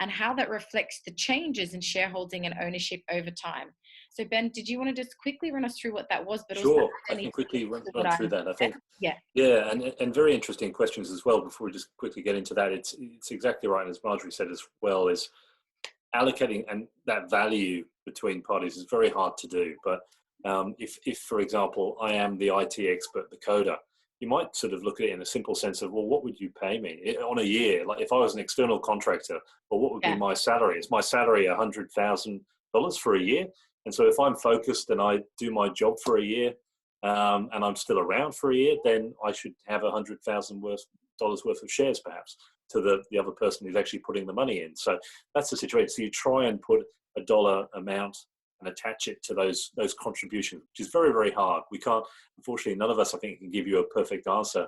and how that reflects the changes in shareholding and ownership over time. So Ben, did you want to just quickly run us through what that was? But sure, also I can quickly run through that. I think, yeah, and very interesting questions as well. Before we just quickly get into that, it's exactly right, as Marjorie said as well, is allocating and that value between parties is very hard to do. But if for example, I am the IT expert, the coder, you might sort of look at it in a simple sense of, well, what would you pay me on a year? Like if I was an external contractor, well, what would be my salary? Is my salary $100,000 for a year? And so if I'm focused and I do my job for a year, and I'm still around for a year, then I should have $100,000 worth of shares perhaps to the other person who's actually putting the money in. So that's the situation. So you try and put a dollar amount and attach it to those contributions, which is very, very hard. We can't, unfortunately, none of us, I think, can give you a perfect answer.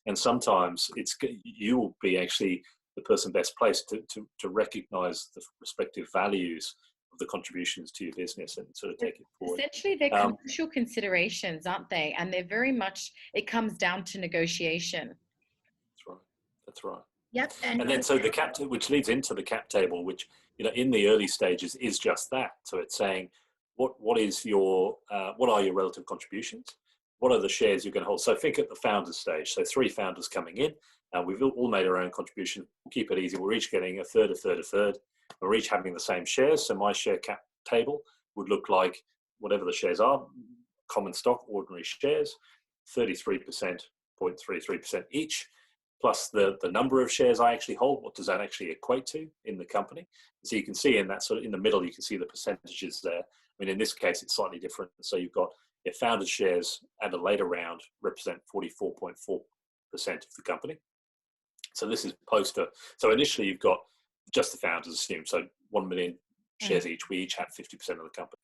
And sometimes you will be actually the person best placed to recognize the respective values of the contributions to your business and sort of take it forward. Essentially, they're commercial considerations, aren't they? And they're very much, it comes down to negotiation. That's right. That's right. Yep. And then so the cap, which leads into the cap table, which, in the early stages is just that. So it's saying what are your relative contributions? What are the shares you're going to hold? So think at the founders stage. So 3 founders coming in. We've all made our own contribution. We'll keep it easy. We're each getting a third. We're each having the same shares. So my share cap table would look like whatever the shares are, common stock, ordinary shares, 33.33% each, plus the number of shares I actually hold. What does that actually equate to in the company? So you can see in that sort of in the middle, you can see the percentages there. I mean, in this case, it's slightly different. So you've got your founders shares at a later round represent 44.4% of the company. So this is so initially you've got just the founders assumed. So 1 million shares each. We each have 50% of the company.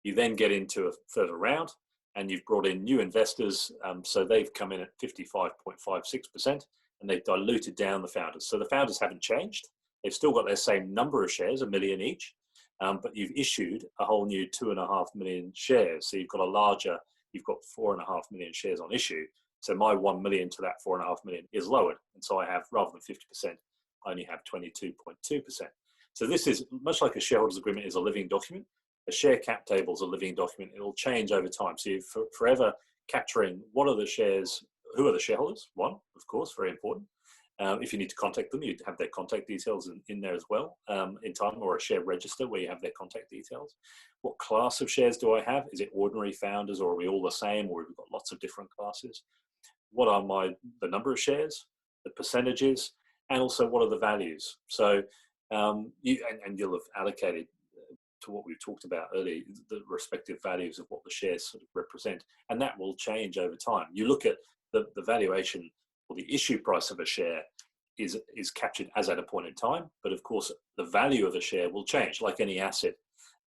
You then get into a further round and you've brought in new investors. So they've come in at 55.56% and they've diluted down the founders. So the founders haven't changed. They've still got their same number of shares, 1 million each, but you've issued a whole new 2.5 million shares. So you've got you've got 4.5 million shares on issue. So my 1 million to that 4.5 million is lowered. And so I have, rather than 50%, I only have 22.2%. So this is much like a shareholders agreement is a living document. A share cap table is a living document. It will change over time. So you're forever capturing what are the shares, who are the shareholders? One, of course, very important. If you need to contact them, you'd have their contact details in there as well in time, or a share register where you have their contact details. What class of shares do I have? Is it ordinary founders, or are we all the same, or have we got lots of different classes? What are the number of shares, the percentages, and also what are the values? So you'll have allocated to what we've talked about earlier, the respective values of what the shares sort of represent, and that will change over time. You look at the valuation or the issue price of a share is captured as at a point in time, but of course the value of a share will change like any asset.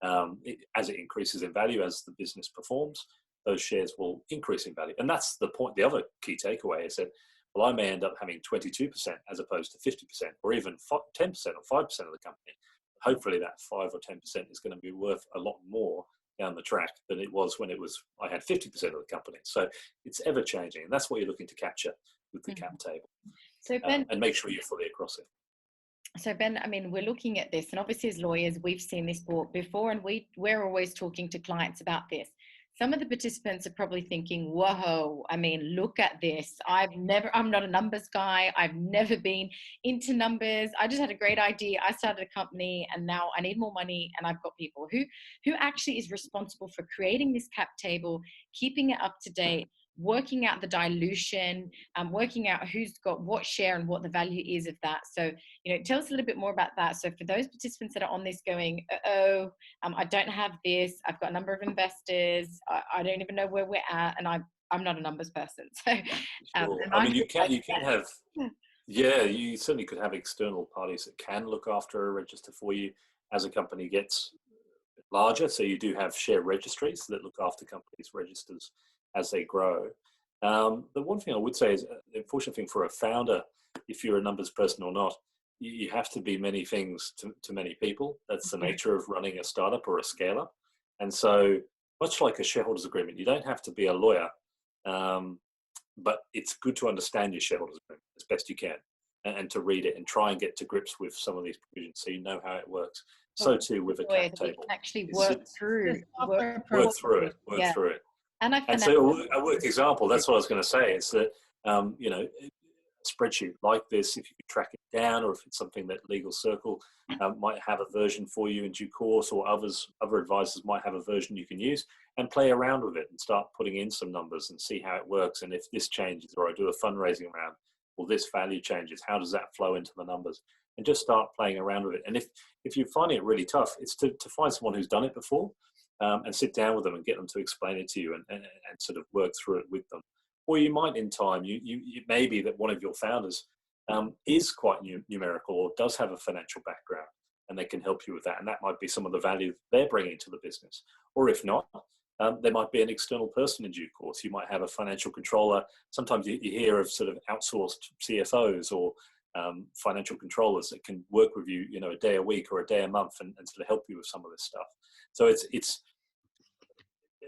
As it increases in value, as the business performs, those shares will increase in value. And that's the point. The other key takeaway is that, well, I may end up having 22% as opposed to 50%, or even 10% or 5% of the company. Hopefully that 5 or 10% is going to be worth a lot more down the track than it was when I had 50% of the company. So it's ever changing, and that's what you're looking to capture with the cap table. So Ben, and make sure you're fully across it. So Ben, I mean, we're looking at this, and obviously as lawyers, we've seen this before, and we're always talking to clients about this. Some of the participants are probably thinking, whoa, I mean, look at this. I'm not a numbers guy. I've never been into numbers. I just had a great idea. I started a company and now I need more money. And I've got people who actually is responsible for creating this cap table, keeping it up to date, working out the dilution, working out who's got what share and what the value is of that. So, tell us a little bit more about that. So for those participants that are on this going, I don't have this, I've got a number of investors, I don't even know where we're at, and I'm not a numbers person. So, sure. I mean, you can Yeah, you certainly could have external parties that can look after a register for you as a company gets larger. So you do have share registries that look after companies' registers as they grow. The one thing I would say is the unfortunate thing for a founder, if you're a numbers person or not, you have to be many things to many people. That's the nature of running a startup or a scale up. And so, much like a shareholders agreement, you don't have to be a lawyer, but it's good to understand your shareholders agreement as best you can, and to read it and try and get to grips with some of these provisions so you know how it works. So too with a cap table. Actually work through Work through it. And so a work example, that's what I was going to say, is that, you know, a spreadsheet like this, if you could track it down, or if it's something that Legal Circle might have a version for you in due course, or other advisors might have a version you can use, and play around with it and start putting in some numbers and see how it works. And if this changes, or I do a fundraising round, or this value changes, how does that flow into the numbers? And just start playing around with it. And if you're finding it really tough, it's to find someone who's done it before, and sit down with them and get them to explain it to you, and sort of work through it with them. Or you might, in time, it may be that one of your founders is quite numerical, or does have a financial background, and they can help you with that. And that might be some of the value they're bringing to the business. Or if not, there might be an external person in due course. You might have a financial controller. Sometimes you hear of sort of outsourced CFOs or financial controllers that can work with you, you know, a day a week or a day a month, and sort of help you with some of this stuff. So it's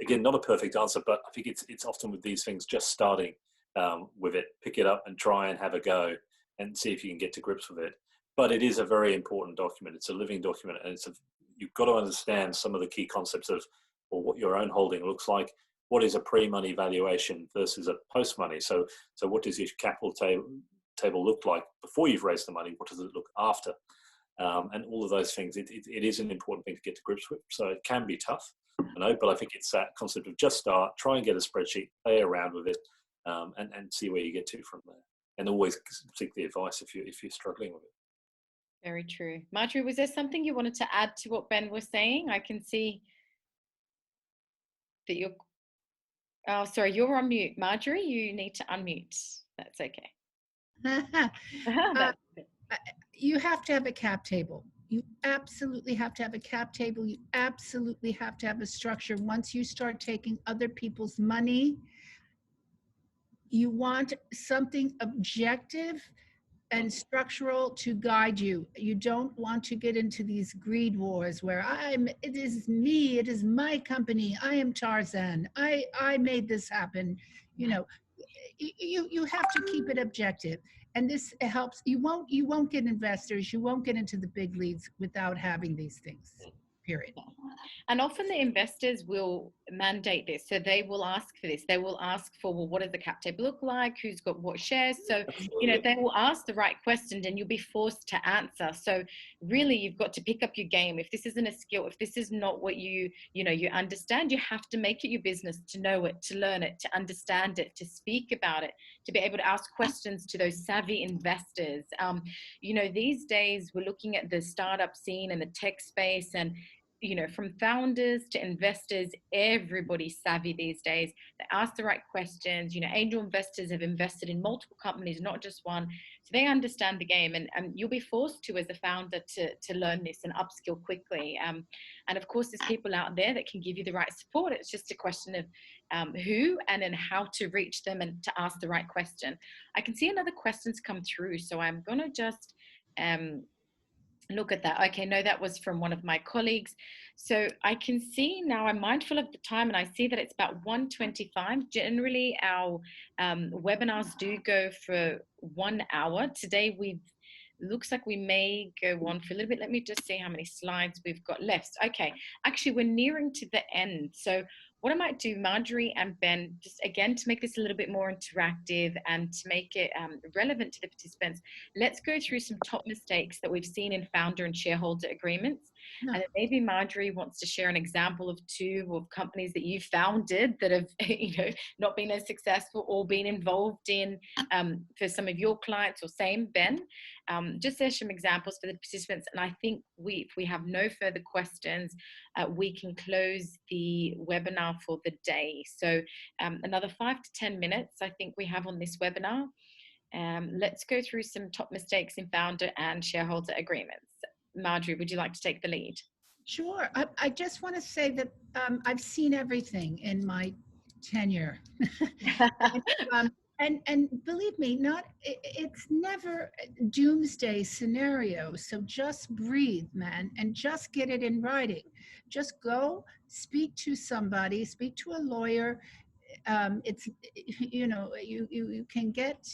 again, not a perfect answer, but I think it's often with these things, just starting with it, pick it up and try and have a go and see if you can get to grips with it. But it is a very important document. It's a living document, and you've got to understand some of the key concepts of, or what your own holding looks like. What is a pre-money valuation versus a post-money? So what does your capital table look like before you've raised the money? What does it look after? And all of those things, it is an important thing to get to grips with. So it can be tough, I know, but I think it's that concept of just start, try and get a spreadsheet, play around with it, and see where you get to from there. And always seek the advice if you're struggling with it. Very true. Marjorie, was there something you wanted to add to what Ben was saying? I can see that you're, oh, sorry, you're on mute. Marjorie, you need to unmute. That's okay. You have to have a cap table. You absolutely have to have a cap table. You absolutely have to have a structure. Once you start taking other people's money, you want something objective and structural to guide you. You don't want to get into these greed wars where it is me, it is my company, I am Tarzan, I made this happen. You know, you have to keep it objective. And this helps. You won't get investors, you won't get into the big leagues without having these things, period. And often the investors will mandate this. So they will ask for this. They will ask for, well, what does the cap table look like? Who's got what shares? So, you know, they will ask the right questions and you'll be forced to answer. So really, you've got to pick up your game. If this isn't a skill, if this is not what you understand, you have to make it your business to know it, to learn it, to understand it, to speak about it, to be able to ask questions to those savvy investors. You know, these days we're looking at the startup scene and the tech space, and you know, from founders to investors, everybody's savvy these days. They ask the right questions. You know, angel investors have invested in multiple companies, not just one. So they understand the game, and you'll be forced to, as a founder, to learn this and upskill quickly. And of course, there's people out there that can give you the right support. It's just a question of who and then how to reach them and to ask the right question. I can see another questions come through, so I'm going to just look at that. Okay, no, that was from one of my colleagues. So I can see now, I'm mindful of the time, and I see that it's about 1:25. Generally, our webinars do go for 1 hour. Today, looks like we may go on for a little bit. Let me just see how many slides we've got left. Okay, actually, we're nearing to the end. So what I might do, Marjorie and Ben, just again, to make this a little bit more interactive and to make it relevant to the participants, let's go through some top mistakes that we've seen in founder and shareholder agreements. No. And then maybe Marjorie wants to share an example of 2 of companies that you've founded that have, you know, not been as successful or been involved in for some of your clients, or same, Ben. Just share some examples for the participants. And I think if we have no further questions, we can close the webinar for the day. So another 5 to 10 minutes, I think we have on this webinar. Let's go through some top mistakes in founder and shareholder agreements. Marjorie, would you like to take the lead? Sure. I just want to say that I've seen everything in my tenure. And believe me, it's never a doomsday scenario. So just breathe, man, and just get it in writing. Just go speak to somebody, speak to a lawyer. It's, you know, you can get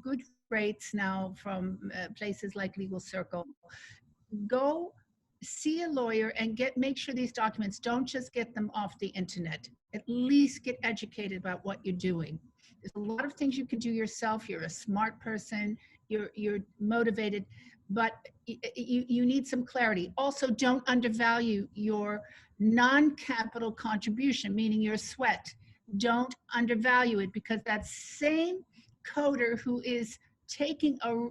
good rates now from places like Legal Circle. Go see a lawyer and make sure these documents, don't just get them off the internet. At least get educated about what you're doing. There's a lot of things you can do yourself. You're a smart person, you're motivated, but you need some clarity. Also, don't undervalue your non-capital contribution, meaning your sweat. Don't undervalue it, because that same coder who is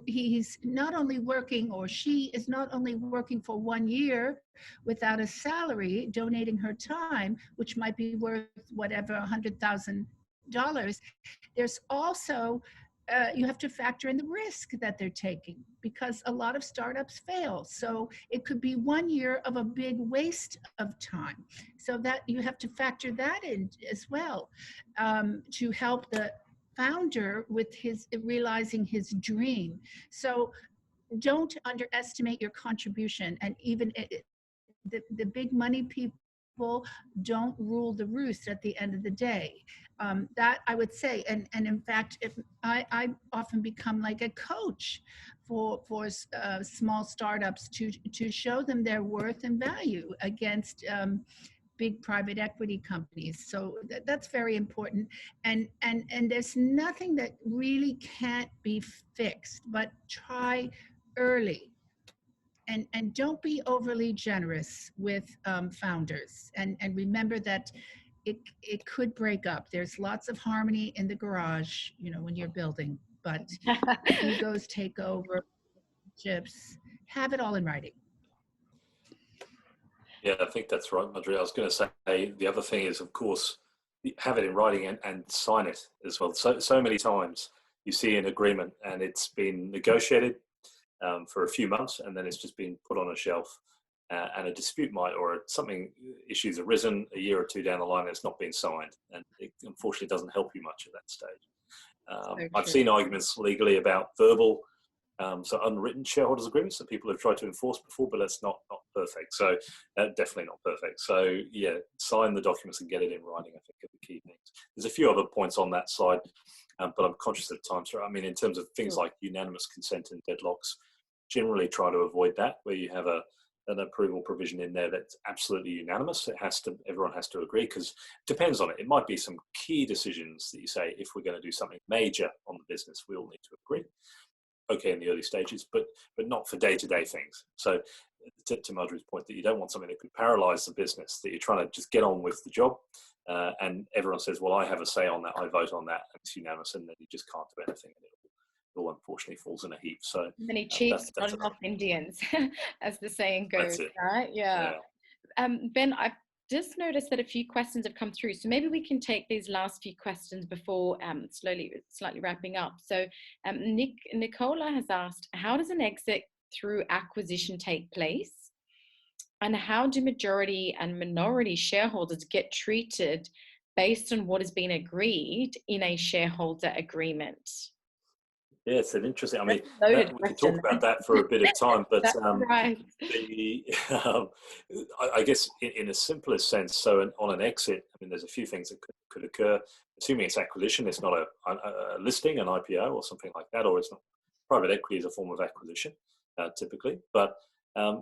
he's not only working, or she is not only working for 1 year without a salary, donating her time, which might be worth whatever, $100,000. There's also, you have to factor in the risk that they're taking, because a lot of startups fail. So it could be 1 year of a big waste of time. So that you have to factor that in as well, to help the founder with realizing his dream. So don't underestimate your contribution. And even the big money people don't rule the roost at the end of the day. That I would say, and in fact, if I often become like a coach for small startups to show them their worth and value against big private equity companies. So that's very important. And there's nothing that really can't be fixed, but try early. And don't be overly generous with founders. And remember that it could break up. There's lots of harmony in the garage, you know, when you're building, but egos take over, chips, have it all in writing. Yeah, I think that's right, Marjorie. I was going to say the other thing is, of course, have it in writing and sign it as well. So many times you see an agreement and it's been negotiated for a few months, and then it's just been put on a shelf, and a dispute or something issues arisen a year or two down the line, and it's not been signed, and it unfortunately doesn't help you much at that stage. I've seen arguments legally about verbal, so unwritten shareholders agreements that people have tried to enforce before, but that's not perfect. So definitely not perfect. So yeah, sign the documents and get it in writing, I think, are the key things. There's a few other points on that slide, but I'm conscious of time. So I mean, in terms of things like unanimous consent and deadlocks, generally try to avoid that, where you have an approval provision in there that's absolutely unanimous. Everyone has to agree, because it depends on it. It might be some key decisions that you say, if we're going to do something major on the business, we all need to agree. Okay, in the early stages, but not for day-to-day things. So to Marjorie's point, that you don't want something that could paralyze the business, that you're trying to just get on with the job, and everyone says, well, I have a say on that, I vote on that, and it's unanimous, and then you just can't do anything, and it all unfortunately falls in a heap. So many chiefs, not enough Indians, as the saying goes, right? Yeah. Ben, I've just noticed that a few questions have come through, so maybe we can take these last few questions before slightly wrapping up. So Nicola has asked, how does an exit through acquisition take place, and how do majority and minority shareholders get treated based on what has been agreed in a shareholder agrement? Yeah, it's an interesting, I mean, we could talk about that for a bit of time, but right. I guess in the simplest sense, so on an exit, I mean, there's a few things that could occur. Assuming it's acquisition, it's not a listing, an IPO or something like that, or it's not. Private equity is a form of acquisition, typically, but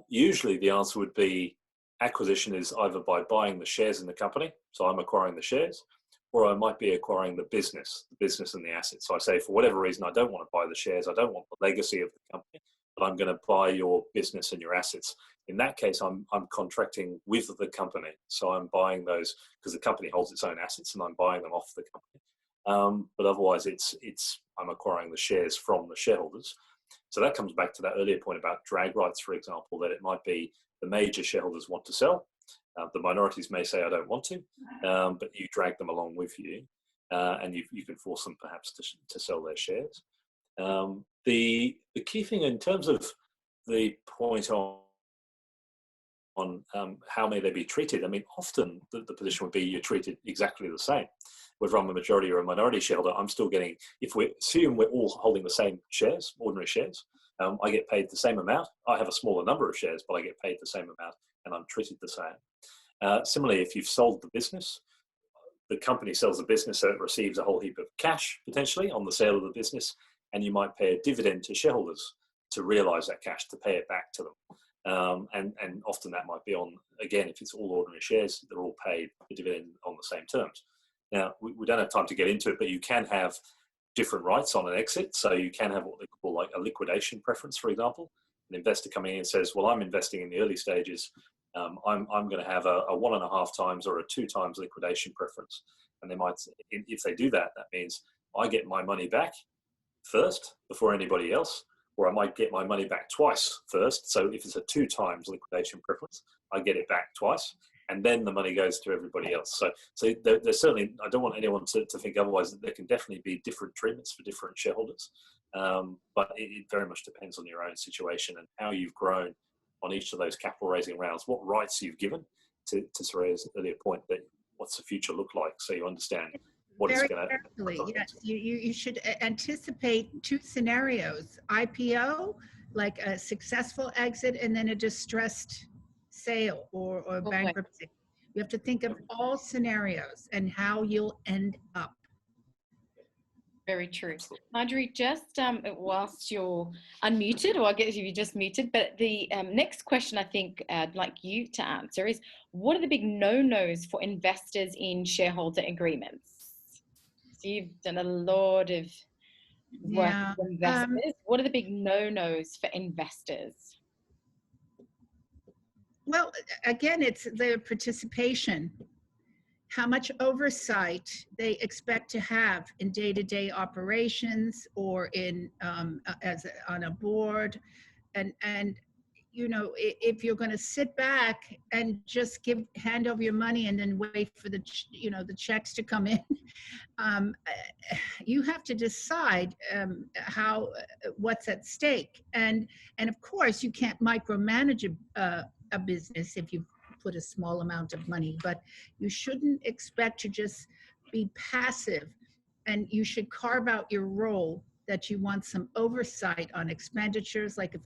usually the answer would be acquisition is either by buying the shares in the company, so I'm acquiring the shares, or I might be acquiring the business and the assets. So I say, for whatever reason, I don't want to buy the shares, I don't want the legacy of the company, but I'm going to buy your business and your assets. In that case, I'm contracting with the company. So I'm buying those, because the company holds its own assets, and I'm buying them off the company. But otherwise, I'm acquiring the shares from the shareholders. So that comes back to that earlier point about drag rights, for example, that it might be the major shareholders want to sell. The minorities may say, I don't want to, but you drag them along with you, and you can force them perhaps to sell their shares. The key thing in terms of the point on how may they be treated, I mean, often the position would be you're treated exactly the same. Whether I'm a majority or a minority shareholder, I'm still getting, if we assume we're all holding the same shares, ordinary shares, I get paid the same amount. I have a smaller number of shares, but I get paid the same amount and I'm treated the same. Similarly, if you've sold the business, the company sells the business, so it receives a whole heap of cash potentially on the sale of the business, and you might pay a dividend to shareholders to realize that cash, to pay it back to them. And often that might be on, again, if it's all ordinary shares, they're all paid the dividend on the same terms. Now, we don't have time to get into it, but you can have different rights on an exit. So you can have what they call like a liquidation preference, for example. An investor coming in and says, well, I'm investing in the early stages. I'm going to have a 1.5 times or a 2 times liquidation preference. And they might, if they do that, that means I get my money back first before anybody else, or I might get my money back twice first. So if it's a 2 times liquidation preference, I get it back twice, and then the money goes to everybody else. So there's certainly, I don't want anyone to think otherwise, that there can definitely be different treatments for different shareholders. But it very much depends on your own situation and how you've grown on each of those capital raising rounds, what rights you've given to Soraya's earlier point, that what's the future look like, so you understand what Very it's going to. carefully, yes. You should anticipate 2 scenarios: IPO, like a successful exit, and then a distressed sale or bankruptcy. You have to think of all scenarios and how you'll end up. Very true. Marjorie, just whilst you're unmuted, or I guess you just muted, but the next question I think I'd like you to answer is, what are the big no-nos for investors in shareholder agreements? So you've done a lot of work with investors. What are the big no-nos for investors? Well, again, it's their participation. How much oversight they expect to have in day-to-day operations or in on a board, and you know, if you're going to sit back and just hand over your money and then wait for the the checks to come in, you have to decide what's at stake, and of course you can't micromanage a business if you put a small amount of money, but you shouldn't expect to just be passive, and you should carve out your role, that you want some oversight on expenditures. Like if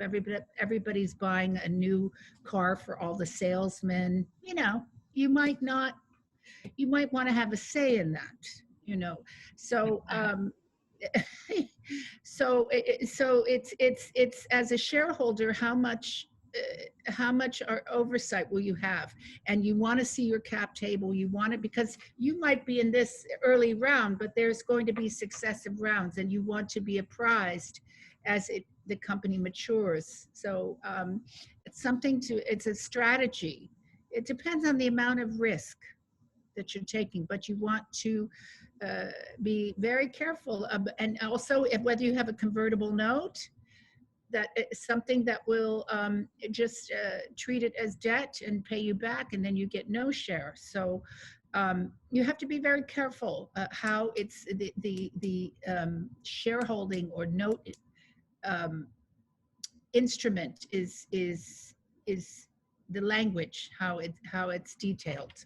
everybody's buying a new car for all the salesmen, you might want to have a say in that, so so it's as a shareholder, how much oversight will you have? And you want to see your cap table. You want it because you might be in this early round, but there's going to be successive rounds, and you want to be apprised as the company matures. So it's a strategy. It depends on the amount of risk that you're taking, but you want to be very careful. And also, whether you have a convertible note, that is something that will just treat it as debt and pay you back, and then you get no share. So you have to be very careful how it's the shareholding or note instrument is the language, how it's detailed.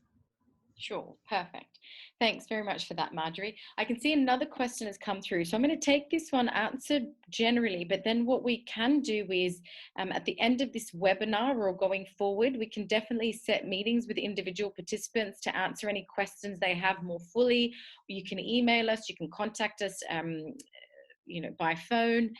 Sure, perfect. Thanks very much for that, Marjorie. I can see another question has come through, so I'm going to take this one answered generally, but then what we can do is at the end of this webinar or going forward, we can definitely set meetings with individual participants to answer any questions they have more fully. You can email us, you can contact us by phone.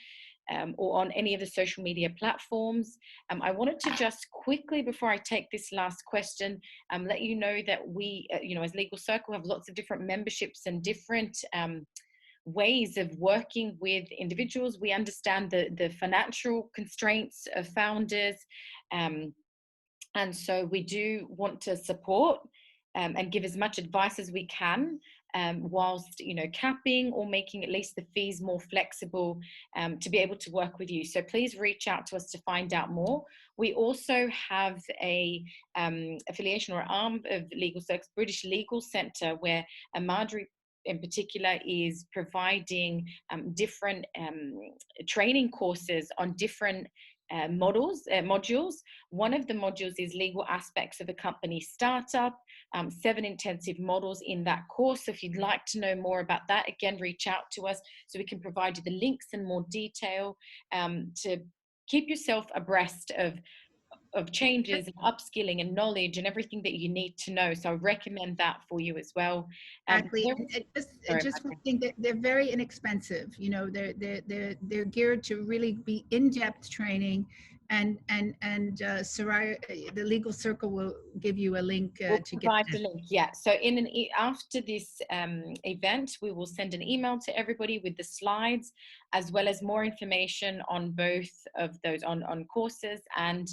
Or on any of the social media platforms. I wanted to just quickly, before I take this last question, let you know that we, as Legal Circle, have lots of different memberships and different ways of working with individuals. We understand the financial constraints of founders, and so we do want to support and give as much advice as we can, whilst capping or making at least the fees more flexible, to be able to work with you. So please reach out to us to find out more. We also have a affiliation or arm of Legal Circle's British Legal Centre, where Marjorie in particular is providing different training courses on different modules. One of the modules is legal aspects of a company startup, 7 intensive models in that course. So if you'd like to know more about that, again, reach out to us so we can provide you the links and more detail to keep yourself abreast of changes and upskilling and knowledge and everything that you need to know. So I recommend that for you as well. Exactly. Just one thing, that they're very inexpensive. You know, they're geared to really be in-depth training, and Soraya, the Legal Circle will give you a link we'll to provide get the link. Yeah. So after this event, we will send an email to everybody with the slides, as well as more information on both of those, on courses and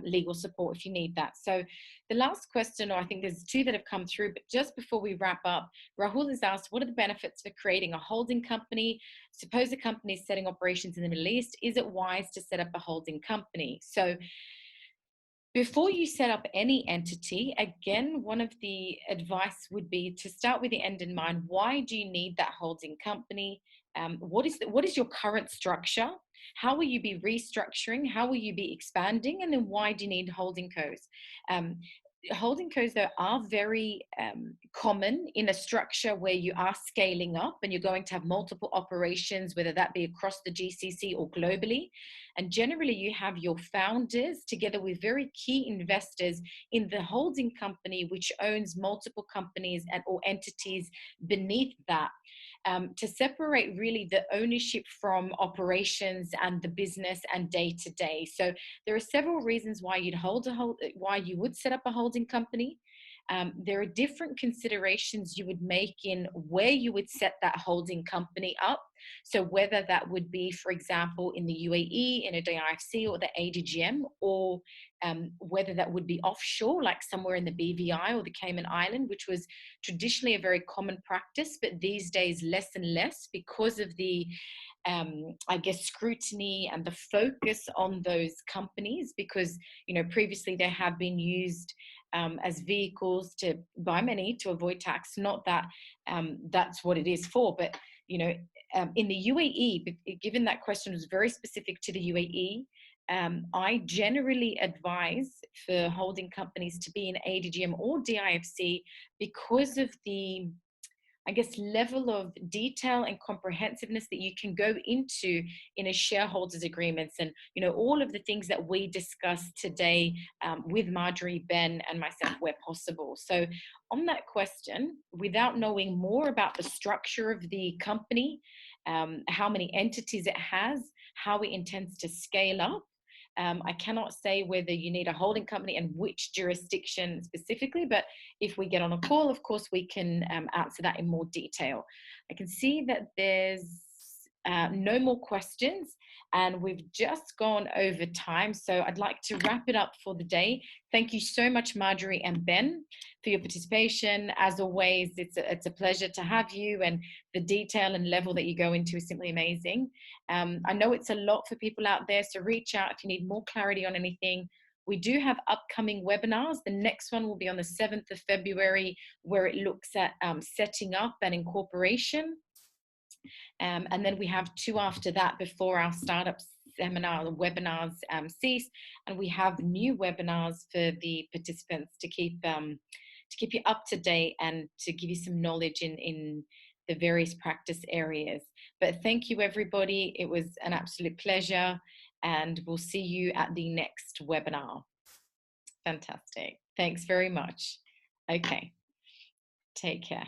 legal support if you need that. So the last question, or I think there's 2 that have come through, but just before we wrap up, Rahul has asked, what are the benefits for creating a holding company? Suppose a company is setting operations in the Middle East. Is it wise to set up a holding company? So before you set up any entity, again, one of the advice would be to start with the end in mind. Why do you need that holding company? What is your current structure? How will you be restructuring? How will you be expanding? And then why do you need holding codes? Holding codes, though, are very common in a structure where you are scaling up and you're going to have multiple operations, whether that be across the GCC or globally. And generally, you have your founders together with very key investors in the holding company, which owns multiple companies or entities beneath that. To separate really the ownership from operations and the business and day to day. So there are several reasons why why you would set up a holding company. There are different considerations you would make in where you would set that holding company up. So whether that would be, for example, in the UAE, in a DIFC or the ADGM, or whether that would be offshore, like somewhere in the BVI or the Cayman Island, which was traditionally a very common practice, but these days less and less because of the I guess scrutiny and the focus on those companies, because previously they have been used as vehicles by many to avoid tax. Not that that's what it is for, but in the UAE, given that question was very specific to the UAE, I generally advise for holding companies to be in ADGM or DIFC because of the, I guess, level of detail and comprehensiveness that you can go into in a shareholders agreements, and all of the things that we discussed today with Marjorie, Ben, and myself where possible. So on that question, without knowing more about the structure of the company, how many entities it has, how it intends to scale up, I cannot say whether you need a holding company and which jurisdiction specifically, but if we get on a call, of course, we can answer that in more detail. I can see that there's no more questions, and we've just gone over time. So I'd like to wrap it up for the day. Thank you so much, Marjorie and Ben, for your participation. As always, it's a pleasure to have you, and the detail and level that you go into is simply amazing. I know it's a lot for people out there, so reach out if you need more clarity on anything. We do have upcoming webinars. The next one will be on the 7th of February, where it looks at setting up and incorporation. And then we have 2 after that before our startup seminar or webinars cease. And we have new webinars for the participants to keep you up to date and to give you some knowledge in the various practice areas. But thank you, everybody. It was an absolute pleasure, and we'll see you at the next webinar. Fantastic. Thanks very much. Okay. Take care.